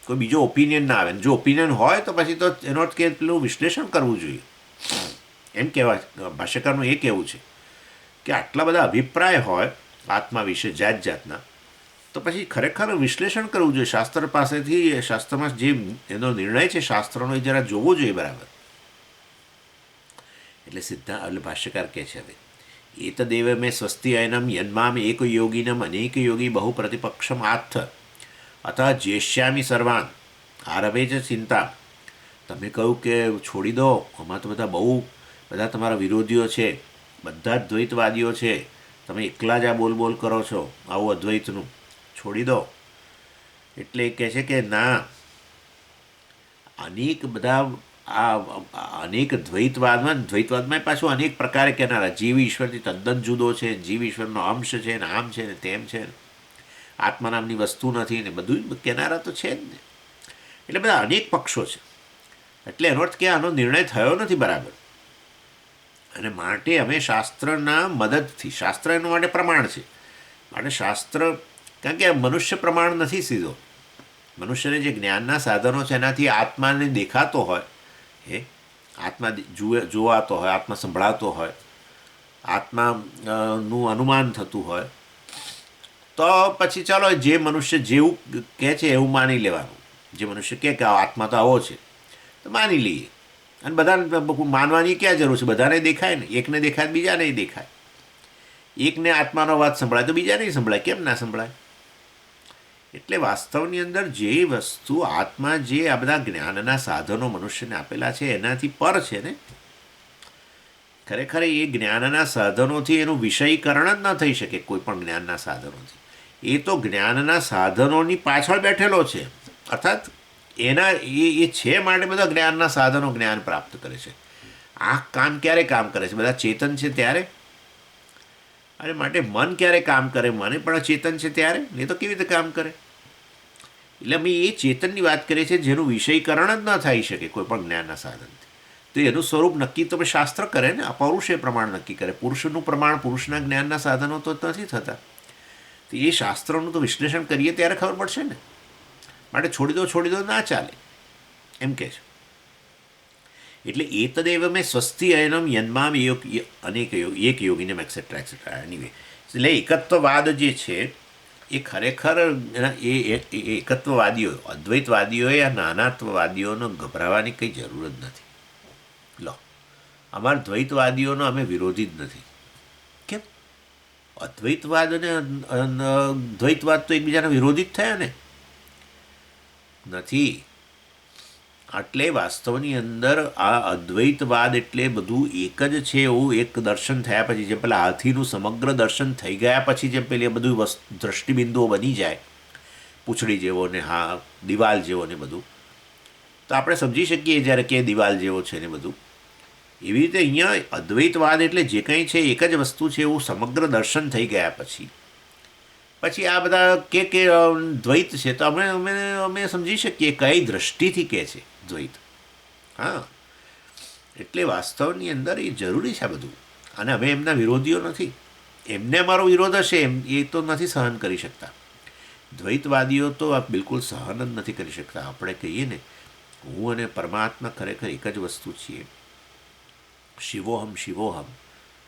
કોઈ બીજો ઓપિનિયન ના આવે. જો ઓપિનિયન હોય તો પછી તો એનો અર્થ કે પેલું વિશ્લેષણ કરવું જોઈએ. એમ કહેવાય, ભાષ્યકારનું એ કહેવું છે કે આટલા બધા અભિપ્રાય હોય આત્મા વિશે જાત જાતના, તો પછી ખરેખર વિશ્લેષણ કરવું જોઈએ. શાસ્ત્ર પાસેથી, શાસ્ત્રમાં જે એનો નિર્ણય છે શાસ્ત્રનો, એ જરા જોવો જોઈએ બરાબર. એટલે ભાષ્યકાર કહે છે હવે એતદેવ મેં સ્વસ્તિ અયનમ યન્મામ એક યોગીનમ અનેક યોગી બહુ પ્રતિપક્ષમ આથ અતઃ જેષ્યામી સર્વાન આરભે જ ચિંતા. તમે કહ્યું કે છોડી દો, આમાં તો બધા તમારા વિરોધીઓ છે, બધા જ દ્વૈતવાદીઓ છે, તમે એકલા જ આ બોલ કરો છો આવું અદ્વૈતનું, છોડી દો. એટલે કહે છે કે ના, અનેક દ્વૈતવાદમાં પાછું અનેક પ્રકારે કહેનારા. જીવ ઈશ્વરથી તદ્દન જુદો છે, જીવ ઈશ્વરનો અંશ છે ને આમ છે ને તેમ છે, આત્મા નામની વસ્તુ નથી ને બધું કહેનારા તો છે જ ને. એટલે બધા અનેક પક્ષો છે. એટલે એનો અર્થ કે આનો નિર્ણય થયો નથી બરાબર. અને માટે અમે શાસ્ત્રના મદદથી, શાસ્ત્ર એના માટે પ્રમાણ છે, માટે શાસ્ત્ર, કારણ કે મનુષ્ય પ્રમાણ નથી સીધો. મનુષ્યને જે જ્ઞાનના સાધનો છે એનાથી આત્માને દેખાતો હોય, આત્મા જોવાતો હોય, આત્મા સંભળાતો હોય, આત્માનું અનુમાન થતું હોય, તો પછી ચાલો જે મનુષ્ય જેવું કહે છે એવું માની લેવાનું. જે મનુષ્ય કહે કે આત્મા તો આવો છે તો માની લઈએ. અને બધાને માનવાની ક્યાં જરૂર છે? બધાને દેખાય ને, એકને દેખાય બીજાને દેખાય. એકને આત્માનો વાત સંભળાય તો બીજાને સંભળાય, કેમ ના સંભળાય? એટલે વાસ્તવની અંદર જે વસ્તુ આત્મા, જે આ બધા જ્ઞાનના સાધનો મનુષ્યને આપેલા છે એનાથી પર છે ને. ખરેખર એ જ્ઞાનના સાધનોથી એનું વિષયીકરણ જ ન થઈ શકે કોઈ પણ જ્ઞાનના સાધનોથી. એ તો જ્ઞાનના સાધનોની પાછળ બેઠેલો છે, અર્થાત એ છે માટે બધા જ્ઞાનના સાધનો જ્ઞાન પ્રાપ્ત કરે છે. આ કામ ક્યારે કામ કરે છે? બધા ચેતન છે ત્યારે. અને માટે મન ક્યારે કામ કરે? મને પણ ચેતન છે ત્યારે, નહીં તો કેવી રીતે કામ કરે? એટલે અમે એ ચેતનની વાત કરીએ છીએ જેનું વિષયીકરણ જ ન થઈ શકે કોઈ પણ જ્ઞાનના સાધનથી. તો એનું સ્વરૂપ નક્કી તો શાસ્ત્ર કરે ને, પૌરુષ એ પ્રમાણ નક્કી કરે. પુરુષનું પ્રમાણ, પુરુષના જ્ઞાનના સાધનો તો નથી થતા. તો એ શાસ્ત્રનું તો વિશ્લેષણ કરીએ ત્યારે ખબર પડશે ને. માટે છોડી દો ના ચાલે, એમ કહે છે. એટલે એતદેવ મેં સ્વસ્તિ અયનમ યન્મામ અનેક એક યોગીને એક્સેટ્રા એક્સેટ્રા. એનીવે, એટલે એકત્વવાદ જે છે એ ખરેખર એ એકત્વવાદીઓ, અદ્વૈતવાદીઓએ આ નાનાત્વવાદીઓનો ગભરાવાની કંઈ જરૂર જ નથી. લો, અમારા દ્વૈતવાદીઓનો અમે વિરોધી જ નથી. કેમ? અદ્વૈતવાદ અને દ્વૈતવાદ તો એકબીજાના વિરોધી જ થયા ને, નથી. એટલે વાસ્તવની અંદર આ અદ્વૈતવાદ એટલે બધું એક જ છે એવું એક દર્શન થયા પછી, જેમ પેલા હાથીનું સમગ્ર દર્શન થઈ ગયા પછી જેમ પેલી બધું દ્રષ્ટિબિંદુઓ બની જાય, પૂંછડી જેવો ને હા દિવાલ જેવો ને બધું, તો આપણે સમજી શકીએ જ્યારે કે દિવાલ જેવો છે ને બધું. એવી રીતે અહીંયા અદ્વૈતવાદ એટલે જે કંઈ છે એક જ વસ્તુ છે એવું સમગ્ર દર્શન થઈ ગયા પછી આ બધા કે દ્વૈત છે, તો અમે સમજી શકીએ કઈ દ્રષ્ટિથી કહે છે દ્વૈત. હા, એટલે વાસ્તવની અંદર એ જરૂરી છે આ બધું. અને અમે એમના વિરોધીઓ નથી. એમને અમારો વિરોધ હશે એમ એ તો નથી સહન કરી શકતા. દ્વૈતવાદીઓ તો આ બિલકુલ સહન જ નથી કરી શકતા. આપણે કહીએ ને હું અને પરમાત્મા ખરેખર એક જ વસ્તુ છીએ, શિવોહમ શિવોહમ,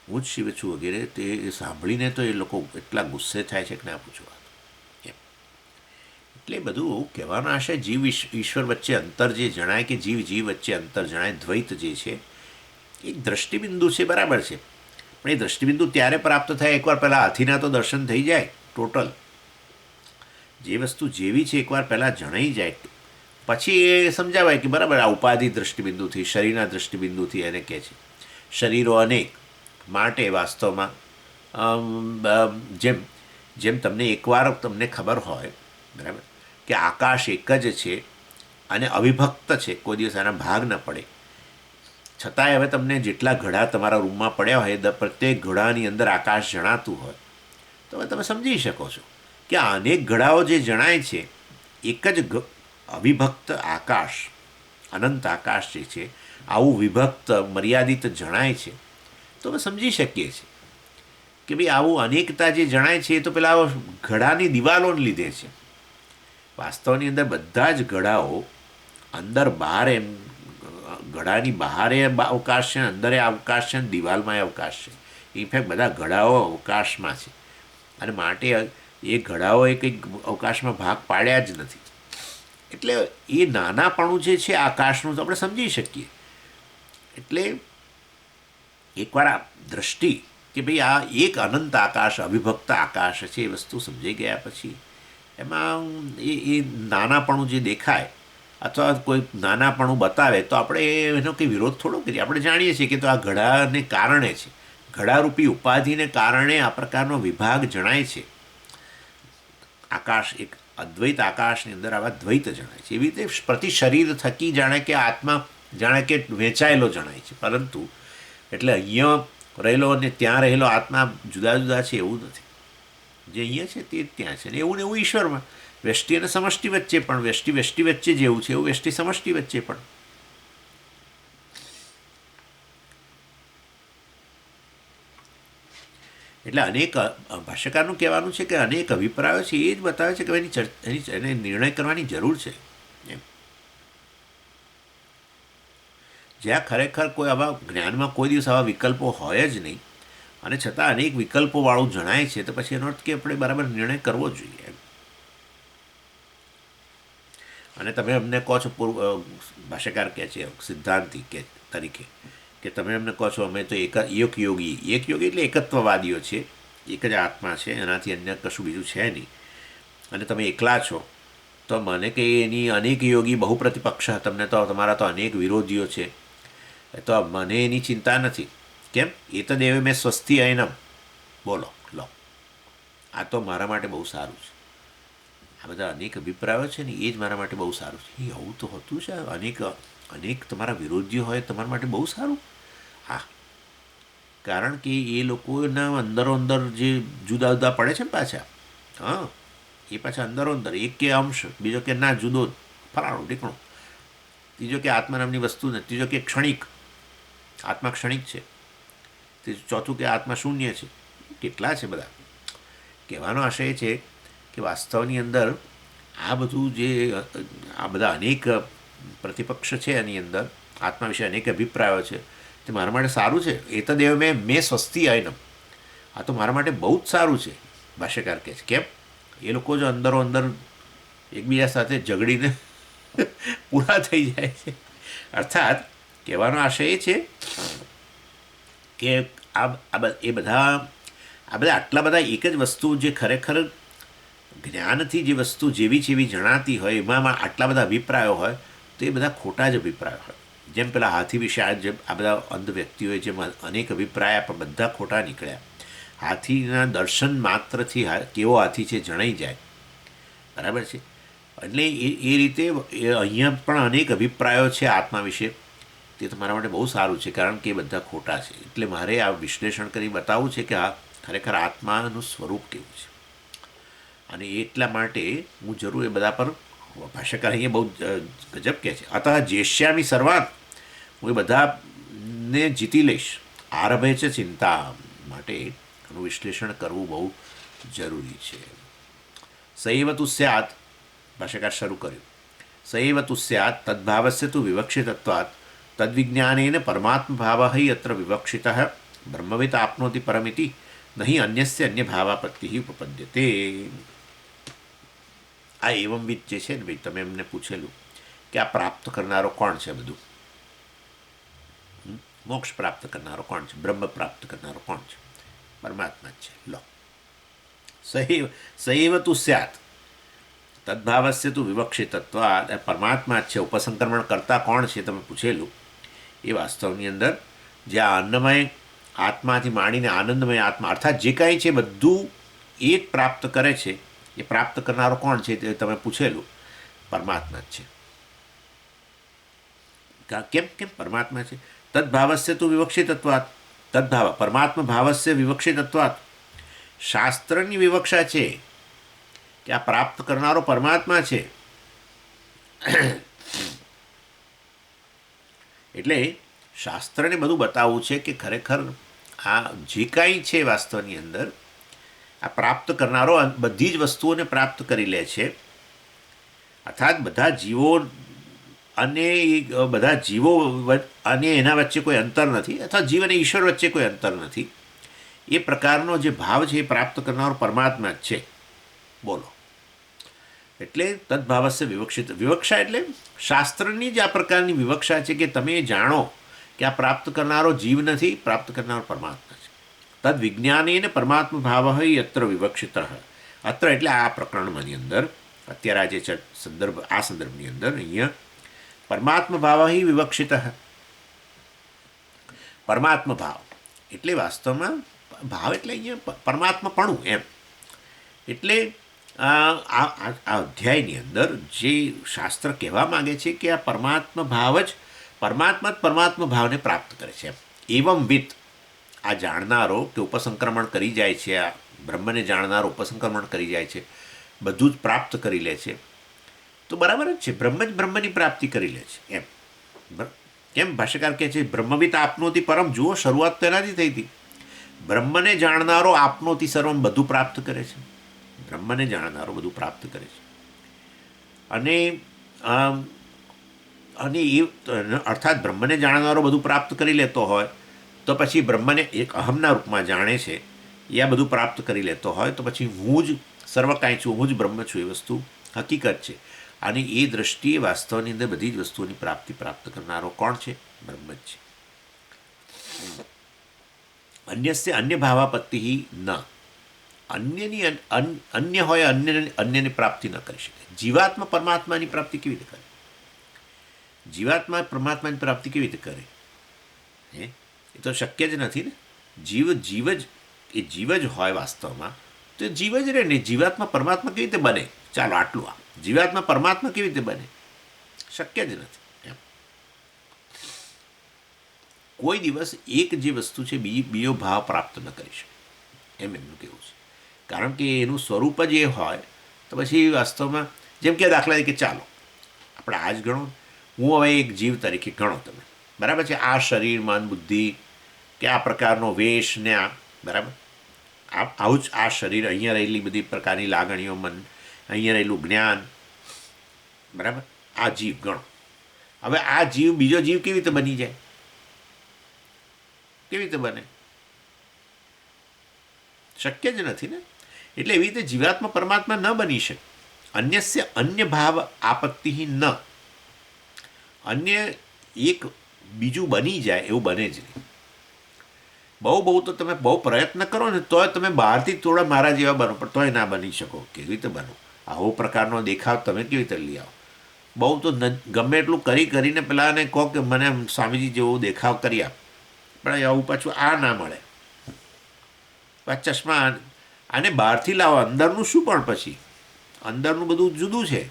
હું જ શિવ છું વગેરે, તે સાંભળીને તો એ લોકો એટલા ગુસ્સે થાય છે કે ના પૂછો વાત એમ. એટલે બધું કહેવાનો આશય જીવ ઈશ્વર વચ્ચે અંતર જે જણાય કે જીવ જીવ વચ્ચે અંતર જણાય, દ્વૈત જે છે એક દ્રષ્ટિબિંદુ છે, બરાબર છે. પણ એ દ્રષ્ટિબિંદુ ત્યારે પ્રાપ્ત થાય એકવાર પહેલાં હાથીના તો દર્શન થઈ જાય. ટોટલ જે વસ્તુ જેવી છે એકવાર પહેલાં જણાઈ જાય પછી એ સમજાવાય કે બરાબર આ ઉપાધિ દ્રષ્ટિબિંદુથી, શરીરના દ્રષ્ટિબિંદુથી એને કહે છે શરીરો અનેક. માટે વાસ્તવમાં જેમ જેમ તમને એકવાર તમને ખબર હોય બરાબર કે આકાશ એક જ છે અને અવિભક્ત છે, કોઈ દિવસ આના ભાગ ન પડે, છતાંય હવે તમને જેટલા ઘડા તમારા રૂમમાં પડ્યા હોય પ્રત્યેક ઘડાની અંદર આકાશ જણાતું હોય તો હવે તમે સમજી શકો છો કે આ અનેક ઘડાઓ જે જણાય છે એક જ અવિભક્ત આકાશ, અનંત આકાશ જે છે આવું વિભક્ત મર્યાદિત જણાય છે. તો અમે સમજી શકીએ છીએ કે ભાઈ આવું અનેકતા જે જણાય છે એ તો પેલા ઘડાની દિવાલોને લીધે છે. વાસ્તવની અંદર બધા જ ઘડાઓ અંદર બહાર એમ ઘડાની બહાર એ અવકાશ છે, અંદર એ અવકાશ છે, દિવાલમાં એ અવકાશ છે. ઇનફેક્ટ બધા ઘડાઓ અવકાશમાં છે અને માટે એ ઘડાઓએ કંઈક અવકાશમાં ભાગ પાડ્યા જ નથી. એટલે એ નાનાપણું જે છે આકાશનું તો આપણે સમજી શકીએ. એટલે એકવાર આ દ્રષ્ટિ કે ભાઈ આ એક અનંત આકાશ, અવિભક્ત આકાશ છે, એ વસ્તુ સમજાઈ ગયા પછી એમાં એ નાનાપણું જે દેખાય અથવા કોઈ નાનાપણું બતાવે તો આપણે એનો કંઈ વિરોધ થોડો કરીએ. આપણે જાણીએ છીએ કે તો આ ઘડાને કારણે છે, ઘડારૂપી ઉપાધિને કારણે આ પ્રકારનો વિભાગ જણાય છે. આકાશ એક અદ્વૈત આકાશની અંદર આવા દ્વૈત જણાય છે. એવી રીતે પ્રતિ શરીર થકી જાણે કે આત્મા જાણે કે વેચાયેલો જણાય છે. પરંતુ એટલે અહીંયા રહેલો અને ત્યાં રહેલો આત્મા જુદા જુદા છે એવું નથી. જે અહીંયા છે તે ત્યાં છે. ને એવું ઈશ્વરમાં વ્યષ્ટિ અને સમષ્ટિ વચ્ચે પણ, વ્યષ્ટિ વચ્ચે જેવું છે એવું વ્યષ્ટિ સમષ્ટિ વચ્ચે પણ. એટલે અનેક ભાષ્યકારનું કહેવાનું છે કે અનેક અભિપ્રાયો છે એ જ બતાવે છે કે એને નિર્ણય કરવાની જરૂર છે એમ. જ્યાં ખરેખર કોઈ આવા જ્ઞાનમાં કોઈ દિવસ આવા વિકલ્પો હોય જ નહીં અને છતાં અનેક વિકલ્પોવાળું જણાય છે તો પછી એનો અર્થ કે આપણે બરાબર નિર્ણય કરવો જોઈએ એમ. અને તમે અમને કહો છો ભાષ્યકાર કહે છે સિદ્ધાંતિ કે તરીકે કે તમે એમને કહો છો અમે તો એક યોગી એટલે એકત્વવાદીઓ છે, એક જ આત્મા છે, એનાથી અન્ય કશું બીજું છે નહીં અને તમે એકલા છો. તો મને કે એની અનેક યોગી બહુ પ્રતિપક્ષ, તમને તો તમારા તો અનેક વિરોધીઓ છે, તો મને એની ચિંતા નથી. કેમ? એ તો દેવે મેં સ્વસ્તિ અયનમ. બોલો લો, આ તો મારા માટે બહુ સારું છે. આ બધા અનેક અભિપ્રાયો છે ને એ જ મારા માટે બહુ સારું છે. એ આવું તો હોતું છે, અનેક તમારા વિરોધીઓ હોય તમારા માટે બહુ સારું. હા, કારણ કે એ લોકોના અંદરો અંદર જે જુદા જુદા પડે છે ને પાછા, હા, એ પાછા અંદરો અંદર એક કે અંશ, બીજો કે ના જુદો ફલાણું ઢીકણું, ત્રીજો કે આત્મા નામની વસ્તુ નથી, ત્રીજો કે ક્ષણિક આત્મા ક્ષણિક છે, ચોથું કે આત્મા શૂન્ય છે. કેટલા છે બધા. કહેવાનો આશય છે કે વાસ્તવની અંદર આ બધું જે આ બધા અનેક પ્રતિપક્ષ છે એની અંદર આત્મા વિશે અનેક અભિપ્રાયો છે તે મારા માટે સારું છે. એ તો દેવ મેં સ્વસ્તિ અયનમ, આ તો મારા માટે બહુ જ સારું છે. ભાષ્યકાર કહે છે કેમ? એ લોકો જો અંદરો અંદર એકબીજા સાથે ઝઘડીને પૂરા થઈ જાય છે. અર્થાત કહેવાનો આશય એ છે કે એ બધા આટલા બધા એક જ વસ્તુ જે ખરેખર જ્ઞાનથી જે વસ્તુ જેવી જેવી જણાતી હોય એમાં આટલા બધા અભિપ્રાયો હોય તો એ બધા ખોટા જ અભિપ્રાયો હોય. જેમ પેલા હાથી વિશે જેમ આ બધા અંધ વ્યક્તિઓએ જેમ અનેક અભિપ્રાય પણ બધા ખોટા નીકળ્યા. હાથીના દર્શન માત્રથી કેવો હાથી છે જણાઈ જાય, બરાબર છે. એટલે એ રીતે અહીંયા પણ અનેક અભિપ્રાયો છે આત્મા વિશે, તે તો મારા માટે બહુ સારું છે કારણ કે એ બધા ખોટા છે. એટલે મારે આ વિશ્લેષણ કરી બતાવવું છે કે આ ખરેખર આત્માનું સ્વરૂપ કેવું છે. અને એટલા માટે હું જરૂર એ બધા પર ભાષ્યકાર અહીંયા બહુ ગજબ કહે છે. અતઃ જેષ્યામી સર્વાન, હું એ બધા ને જીતી લઈશ. આરભે છે ચિંતા, માટે એનું વિશ્લેષણ કરવું બહુ જરૂરી છે. સૈવ તુ સ્યાત, ભાષ્યકાર શરૂ કર્યું. સૈવ તુ સ્યાત તદ્ભાવસ્ય તુ વિવક્ષિતત્વાत् તદ્વિજ્ઞાનેન પરમાત્મભાવ અત્ર વિવક્ષિત બ્રહ્મવિત આપનોતિ પરમિતિ નહીં અન્યસ્ય અન્ય ભાવાપત્તિ ઉપપદ્યતે. આ એવંવિત જે છે ને ભાઈ, તમે એમને પૂછેલું કે આ પ્રાપ્ત કરનારો કોણ છે, બધું મોક્ષ પ્રાપ્ત કરનારો કોણ છે, બ્રહ્મ પ્રાપ્ત કરનારો કોણ છે? પરમાત્મા જ છે. લો, સૈવ તુ સ્યાત તદ્ભાવસ્ય તુ વિવક્ષિતત્વાत्, પરમાત્મા જ છે. ઉપસંક્રમણ કરતા કોણ છે તમે પૂછેલું, એ વાસ્તવની અંદર જે આ અન્નમય આત્માથી માંડીને આનંદમય આત્મા અર્થાત જે કાંઈ છે બધું એ જ પ્રાપ્ત કરે છે. એ પ્રાપ્ત કરનારો કોણ છે તે તમે પૂછેલું, પરમાત્મા જ છે. કેમ કેમ પરમાત્મા છે? તદ્ભાવસ્ય તુ વિવક્ષિતત્વાत्, તદ્ભાવ પરમાત્મા ભાવસ્ય વિવક્ષિતત્વાत्, શાસ્ત્રની વિવક્ષા છે કે આ પ્રાપ્ત કરનારો પરમાત્મા છે. એટલે શાસ્ત્રને બધું બતાવવું છે કે ખરેખર આ જે કાંઈ છે વાસ્તવની અંદર આ પ્રાપ્ત કરનારો બધી જ વસ્તુઓને પ્રાપ્ત કરી લે છે. અર્થાત બધા જીવો અને એના વચ્ચે કોઈ અંતર નથી, અથવા જીવ અને ઈશ્વર વચ્ચે કોઈ અંતર નથી. એ પ્રકારનો જે ભાવ છે એ પ્રાપ્ત કરનારો પરમાત્મા જ છે. બોલો, એટલે તદ્ભાવસ્ય વિવક્ષિત, વિવક્ષા એટલે શાસ્ત્રની જ આ પ્રકારની વિવક્ષા છે કે તમે જાણો કે આ પ્રાપ્ત કરનારો જીવ નથી, પ્રાપ્ત કરનારો પરમાત્મા છે. તદ વિજ્ઞાનેન પરમાત્મા ભાવ યત્ર વિવક્ષિત. અત્ર એટલે આ પ્રકરણની અંદર અત્યારે આ જે સંદર્ભ, આ સંદર્ભની અંદર અહીંયા પરમાત્મા ભાવ વિવક્ષિત. પરમાત્મા ભાવ એટલે વાસ્તવમાં ભાવ એટલે અહીંયા પરમાત્માપણું એમ. એટલે આ અધ્યાયની અંદર જે શાસ્ત્ર કહેવા માગે છે કે આ પરમાત્મા ભાવ જ પરમાત્મા ભાવને પ્રાપ્ત કરે છે. એવમ વિત, આ જાણનારો કે ઉપસંક્રમણ કરી જાય છે, આ બ્રહ્મને જાણનારો ઉપસંક્રમણ કરી જાય છે, બધું જ પ્રાપ્ત કરી લે છે, તો બરાબર જ છે. બ્રહ્મ જ બ્રહ્મની પ્રાપ્તિ કરી લે છે એમ. કેમ ભાષ્યકાર કહે છે બ્રહ્મવિત આપનોતી પરમ. જુઓ, શરૂઆત તેનાથી થઈ હતી. બ્રહ્મને જાણનારો આપનોતી સર્વમ, બધું પ્રાપ્ત કરે છે. બ્રહ્મને જાણનારો બધું પ્રાપ્ત કરે છે. અને એ અર્થાત બ્રહ્મને જાણનારો બધું પ્રાપ્ત કરી લેતો હોય તો પછી બ્રહ્મને એક અહમના રૂપમાં જાણે છે, એ આ બધું પ્રાપ્ત કરી લેતો હોય તો પછી હું જ સર્વ કાંઈ છું, હું જ બ્રહ્મ છું, એ વસ્તુ હકીકત છે. અને એ દ્રષ્ટિએ વાસ્તવની અંદર બધી જ વસ્તુઓની પ્રાપ્તિ પ્રાપ્ત કરનારો કોણ છે? બ્રહ્મ જ છે. અન્યસ્ય અન્ય ભાવાપત્તિ ન, અન્યની અન્ય હોય અન્યની પ્રાપ્તિ ન કરી શકે. જીવાત્મા પરમાત્માની પ્રાપ્તિ કેવી રીતે કરે? જીવાત્મા પરમાત્માની પ્રાપ્તિ કેવી રીતે કરે? એ તો શક્ય જ નથી ને. જીવ જ હોય વાસ્તવમાં, તો જીવ જ રહે ને. જીવાત્મા પરમાત્મા કેવી રીતે બને? ચાલો આટલું. આ જીવાત્મા પરમાત્મા કેવી રીતે બને? શક્ય જ નથી એમ. કોઈ દિવસ એક જે વસ્તુ છે બીજો ભાવ પ્રાપ્ત ન કરી શકે એમ એમનું કહેવું છે. કારણ કે એનું સ્વરૂપ જ એ હોય તો પછી વાસ્તવમાં, જેમ કે દાખલા તરીકે ચાલો આપણે આ જ ગણો, હું હવે એક જીવ તરીકે ગણો તમે, બરાબર છે. આ શરીર, મન, બુદ્ધિ કે આ પ્રકારનો વેશ ને આ, બરાબર, આવું જ આ શરીર, અહીંયા રહેલી બધી પ્રકારની લાગણીઓ, મન, અહીંયા રહેલું જ્ઞાન, બરાબર, આ જીવ ગણો. હવે આ જીવ બીજો જીવ કેવી રીતે બની જાય? કેવી રીતે બને? શક્ય જ નથી ને. એટલે એવી રીતે જીવાત્મા પરમાત્મા ન બની શકે. અન્યસ્ય અન્ય ભાવ આપત્તિ ન, અન્ય એક બીજું બની જાય એવું બને જ નહીં. બહુ તો તમે બહુ પ્રયત્ન કરો ને તોય તમે બહારથી થોડા મારા જેવા બનો, પણ તોય ના બની શકો. કેવી રીતે બનો? આવો પ્રકારનો દેખાવ તમે કેવી રીતે લઈ આવો? બહુ તો ગમે એટલું કરીને પેલાને કહો કે મને સ્વામીજી જેવો દેખાવ કરી આપ, પણ આવું પાછું આ ના મળે. ચશ્મા આને બહારથી લાવો, અંદરનું શું? પણ પછી અંદરનું બધું જુદું છે.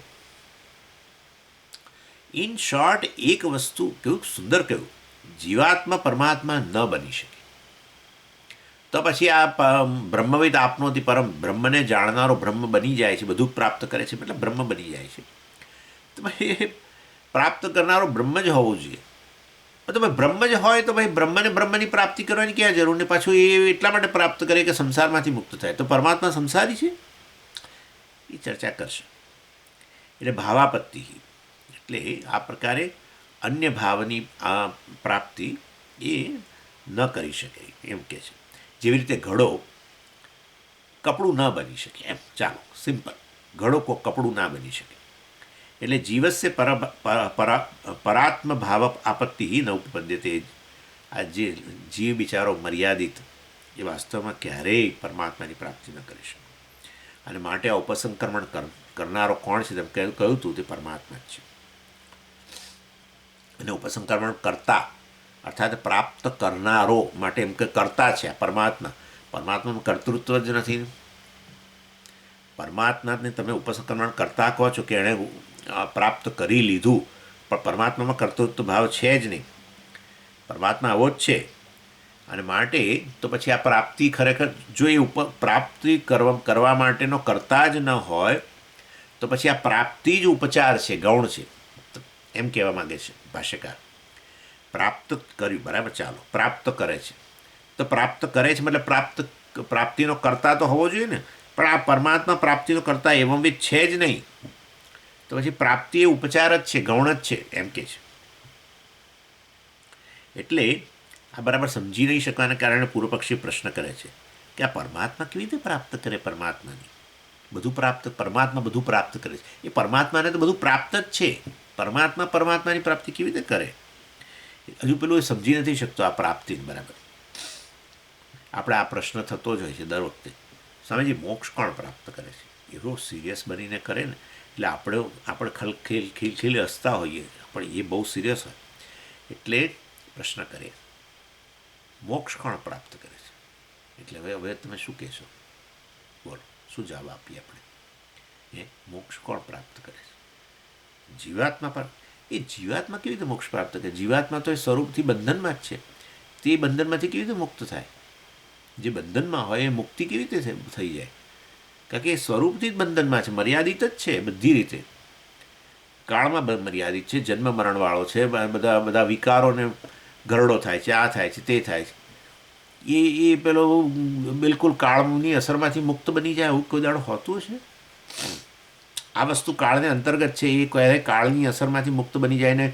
ઇન શોર્ટ, એક વસ્તુ કેવું સુંદર કહ્યું, જીવાત્મા પરમાત્મા ન બની શકે તો પછી આ બ્રહ્મવિદ આપનોથી પરમ, બ્રહ્મને જાણનારો બ્રહ્મ બની જાય છે, બધું પ્રાપ્ત કરે છે, મતલબ બ્રહ્મ બની જાય છે. તો એ પ્રાપ્ત કરનારો બ્રહ્મ જ હોવું જોઈએ. તો ભાઈ બ્રહ્મ જ હોય તો ભાઈ બ્રહ્મને બ્રહ્મની પ્રાપ્તિ કરવાની ક્યાં જરૂર ને પાછું એ એટલા માટે પ્રાપ્ત કરે કે સંસારમાંથી મુક્ત થાય. તો પરમાત્મા સંસારી છે એ ચર્ચા કરશે. એટલે ભાવાપત્તિ એટલે આ પ્રકારે અન્ય ભાવની આ પ્રાપ્તિ એ ન કરી શકે એમ કે છે. જેવી રીતે ઘડો કપડું ન બની શકે એમ, ચાલો સિમ્પલ, ઘડો કપડું ના બની શકે. એટલે જીવસ્ય પરાત્મ ભાવ આપત્તિ ન ઉપપદ્યતે. આ જે જીવ બિચારો મર્યાદિત એ વાસ્તવમાં ક્યારેય પરમાત્માની પ્રાપ્તિ ન કરી શકે. અને માટે આ ઉપસંક્રમણ કરનારો કોણ છે તેમ કહ્યું હતું તે પરમાત્મા જ છે. અને ઉપસંક્રમણ કરતા અર્થાત પ્રાપ્ત કરનારો માટે એમ કે કરતા છે આ પરમાત્મા. પરમાત્માનું કર્તૃત્વ જ નથી. પરમાત્માને તમે ઉપસંક્રમણ કરતા કહો છો કે એણે પ્રાપ્ત કરી લીધું, પણ પરમાત્મામાં કર્તૃત્વ ભાવ છે જ નહીં. પરમાત્મા આવો જ છે. અને માટે તો પછી આ પ્રાપ્તિ ખરેખર જો એ પ્રાપ્તિ કરવા માટેનો કરતા જ ન હોય તો પછી આ પ્રાપ્તિ જ ઉપચાર છે, ગૌણ છે એમ કહેવા માંગે છે ભાષ્યકાર. પ્રાપ્ત કર્યું બરાબર, ચાલો પ્રાપ્ત કરે છે તો પ્રાપ્ત કરે છે મતલબ પ્રાપ્તિનો કરતા તો હોવો જોઈએ ને. પણ આ પરમાત્મા પ્રાપ્તિનો કરતા એવંવિધ છે જ નહીં, તો પછી પ્રાપ્તિ એ ઉપચાર જ છે, ગૌણ જ છે એમ કે છે. એટલે આ બરાબર સમજી નહીં શકવાના કારણે પૂર્વપક્ષી પ્રશ્ન કરે છે કે આ પરમાત્મા કેવી રીતે પ્રાપ્ત કરે? પરમાત્માની બધું પ્રાપ્ત, પરમાત્મા બધું પ્રાપ્ત કરે છે. એ પરમાત્માને તો બધું પ્રાપ્ત જ છે. પરમાત્માની પ્રાપ્તિ કેવી રીતે કરે? હજુ પેલું એ સમજી નથી શકતો આ પ્રાપ્તિને બરાબર. આપણે આ પ્રશ્ન થતો જ હોય છે દર વખતે, સ્વામીજી મોક્ષ કોણ પ્રાપ્ત કરે છે? એવો સિરિયસ બનીને કરે ને એટલે આપણે ખીલ હસતા હોઈએ પણ એ બહુ સિરિયસ હોય એટલે પ્રશ્ન કરે મોક્ષ કોણ પ્રાપ્ત કરે છે? એટલે હવે તમે શું કહેશો? બોલો, શું જવાબ આપીએ આપણે? એ મોક્ષ કોણ પ્રાપ્ત કરે છે? જીવાત્મા પર. એ જીવાત્મા કેવી રીતે મોક્ષ પ્રાપ્ત કરે? જીવાત્મા તો એ સ્વરૂપથી બંધનમાં જ છે. તે બંધનમાંથી કેવી રીતે મુક્ત થાય? જે બંધનમાં હોય એ મુક્તિ કેવી રીતે થઈ જાય? કારણ કે એ સ્વરૂપથી જ બંધનમાં છે, મર્યાદિત જ છે બધી રીતે. કાળમાં મર્યાદિત છે, જન્મ મરણવાળો છે, બધા વિકારોને ગરડો થાય છે, આ થાય છે, તે થાય છે. એ પેલો બિલકુલ કાળની અસરમાંથી મુક્ત બની જાય એવું કોઈ દાડો હોતું છે? આ વસ્તુ કાળને અંતર્ગત છે. એ કહે કાળની અસરમાંથી મુક્ત બની જાય ને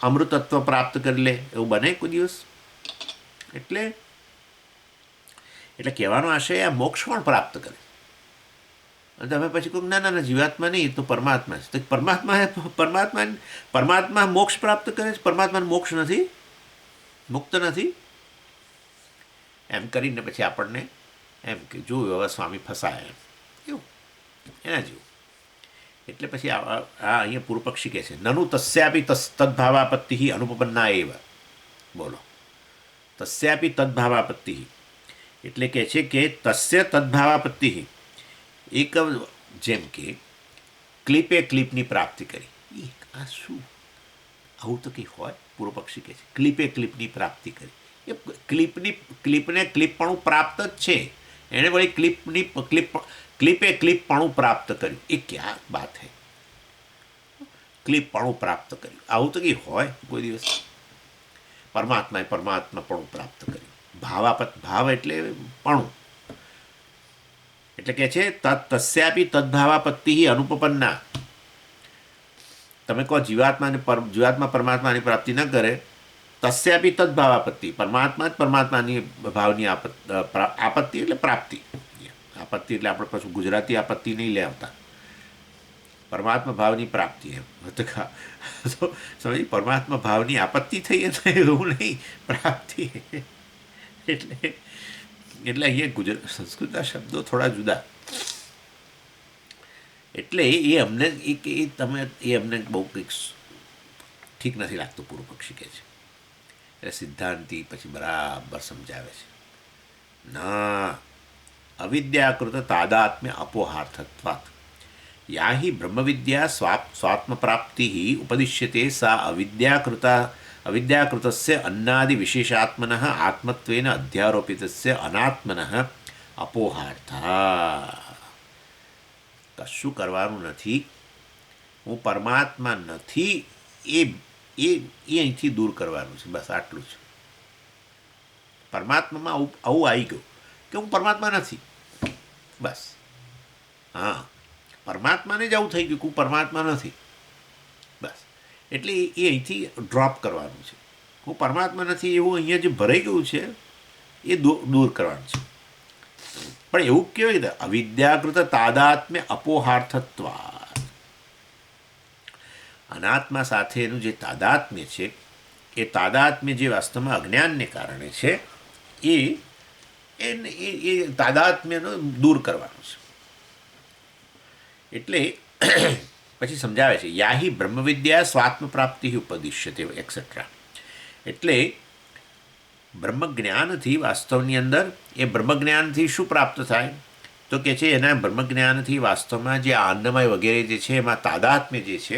અમૃતત્વ પ્રાપ્ત કરી લે એવું બને કોઈ દિવસ? એટલે કહેવાનો આશય આ મોક્ષ કોણ પ્રાપ્ત કરે? અને તમે પછી કહો ના ના ના જીવાત્મા નહીં, તો પરમાત્મા છે. તો પરમાત્મા મોક્ષ પ્રાપ્ત કરે છે, પરમાત્માને મોક્ષ નથી, મુક્ત નથી એમ કરીને પછી આપણને એમ કે જોયું હવે સ્વામી ફસાયા એમ, એવું એના જેવું. એટલે પછી આ અહીંયા પૂર્વપક્ષી કહે છે નનુ તસ્યાપી તદ્ભાવાપત્તિ અનુપન્ના એવ. બોલો, તસ્યાપી તદ્ભાવાપત્તિ એટલે કહે છે કે તસ્ય તદ્ભાવાપત્તિ એક જેમ કે ક્લિપે ક્લિપની પ્રાપ્તિ કરી. આ શું આવું તો કંઈ હોય? પૂર્વપક્ષી કહે છે ક્લિપે ક્લિપની પ્રાપ્તિ કરી. એ ક્લિપને ક્લિપપણું પ્રાપ્ત જ છે. એણે વળી ક્લિપે ક્લિપપણું પ્રાપ્ત કર્યું. એ ક્યાં વાત હે? ક્લિપપણું પ્રાપ્ત કર્યું આવું તો કંઈ હોય કોઈ દિવસ? પરમાત્માએ પરમાત્માપણું પ્રાપ્ત કર્યું. ભાવ એટલે પણું. એટલે કે છે તસ્યાપી તદ્ભાવાપત્તિ અનુપન્ના. તમે કહો જીવાત્મા પરમાત્માની પ્રાપ્તિ ન કરે, તસ્યાપી તદ્ભાવાપત્તિ, પરમાત્મા જ પરમાત્માની ભાવની આપત્તિ એટલે પ્રાપ્તિ. આપત્તિ એટલે આપણે પાછું ગુજરાતી આપત્તિ નહીં લે આવતા, પરમાત્મા ભાવની પ્રાપ્તિ એમ તો સમજી. પરમાત્મા ભાવની આપત્તિ થઈ એવું નહીં, પ્રાપ્તિ. એટલે અહીંયા સંસ્કૃતના શબ્દો થોડા જુદા. એટલે એ અમને અમને બહુ કંઈક ઠીક નથી લાગતું પૂર્વપક્ષી કહે છે. એટલે સિદ્ધાંતિ પછી બરાબર સમજાવે છે ના અવિદ્યાકૃત તાદાત્મ્ય અપોહાર્થત્વાત યા હિ બ્રહ્મવિદ્યા સ્વાત્મ પ્રાપ્તિ ઉપદિશ્યતે સા અવિદ્યાકૃતસ્ય અન્નાદિ વિશેષાત્મનઃ આત્મત્વેન અધ્યારોપિતસ્ય અનાત્મનઃ અપોહાર્થા. કશું કરવાનું નથી, હું પરમાત્મા નથી એ એ અહીંથી દૂર કરવાનું છે. બસ આટલું છે. પરમાત્મામાં આવું આવી ગયું કે હું પરમાત્મા નથી. બસ હા, પરમાત્માને જ આવું થઈ ગયું કે હું પરમાત્મા નથી. બસ એટલે એ અહીંથી ડ્રોપ કરવાનું છે. હું પરમાત્મા નથી એવું અહીંયા જે ભરાઈ ગયું છે એ દૂર કરવાનું છે. પણ એવું કેવાય ને, અવિદ્યાકૃત તાદાત્મ્ય અપોહાર્થત્વા, અનાત્મા સાથેનું જે તાદાત્મ્ય છે એ તાદાત્મ્ય જે વાસ્તવમાં અજ્ઞાનને કારણે છે એ તાદાત્મ્યનો દૂર કરવાનું છે. એટલે પછી સમજાવે છે, યાહી બ્રહ્મવિદ્યા સ્વાત્મ પ્રાપ્તિ ઉપદિશ્યતે એક્સેટ્રા. એટલે બ્રહ્મજ્ઞાનથી વાસ્તવની અંદર એ બ્રહ્મજ્ઞાનથી શું પ્રાપ્ત થાય તો કે છે એના બ્રહ્મજ્ઞાનથી વાસ્તવમાં જે આનંદમય વગેરે જે છે એમાં તાદાત્મ્ય જે છે,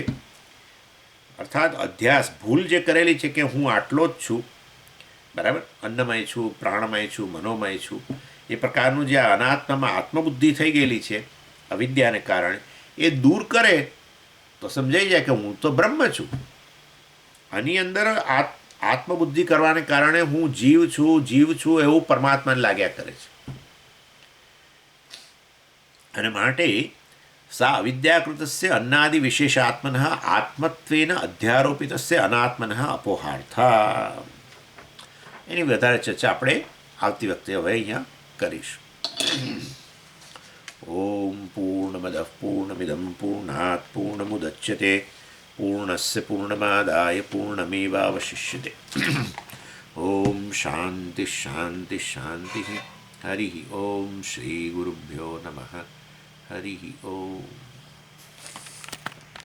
અર્થાત અધ્યાસ ભૂલ જે કરેલી છે કે હું આટલો જ છું, બરાબર, અન્નમય છું, પ્રાણમય છું, મનોમય છું, એ પ્રકારનું જે અનાત્મામાં આત્મબુદ્ધિ થઈ ગયેલી છે અવિદ્યાને કારણે, એ દૂર કરે તો સમજાઈ જાય કે હું તો બ્રહ્મ છું. આની અંદર આત્મબુદ્ધિ કરવાને કારણે હું જીવ છું એવું પરમાત્માને લાગ્યા કરે છે. અને માટે સા અવિદ્યાકૃતસ્ય અન્નાદિ વિશેષાત્મન આત્મત્વેન અધ્યારોપિતસ્ય અનાત્મન અપોહાર્થા. એની વધારે ચર્ચા આપણે આવતી વખતે હવે અહીંયા કરીશું. ઓમ પૂર્ણમદ પૂર્ણમિદમ પૂર્ણાત પૂર્ણમુદચ્યતે પૂર્ણસ્ય પૂર્ણમાદાય પૂર્ણમેવાવશિષ્યતે. ઓમ શાંતિ શાંતિ શાંતિ. હરિ ઓમ શ્રી ગુરુભ્યો નમઃ. હરિ ઓમ.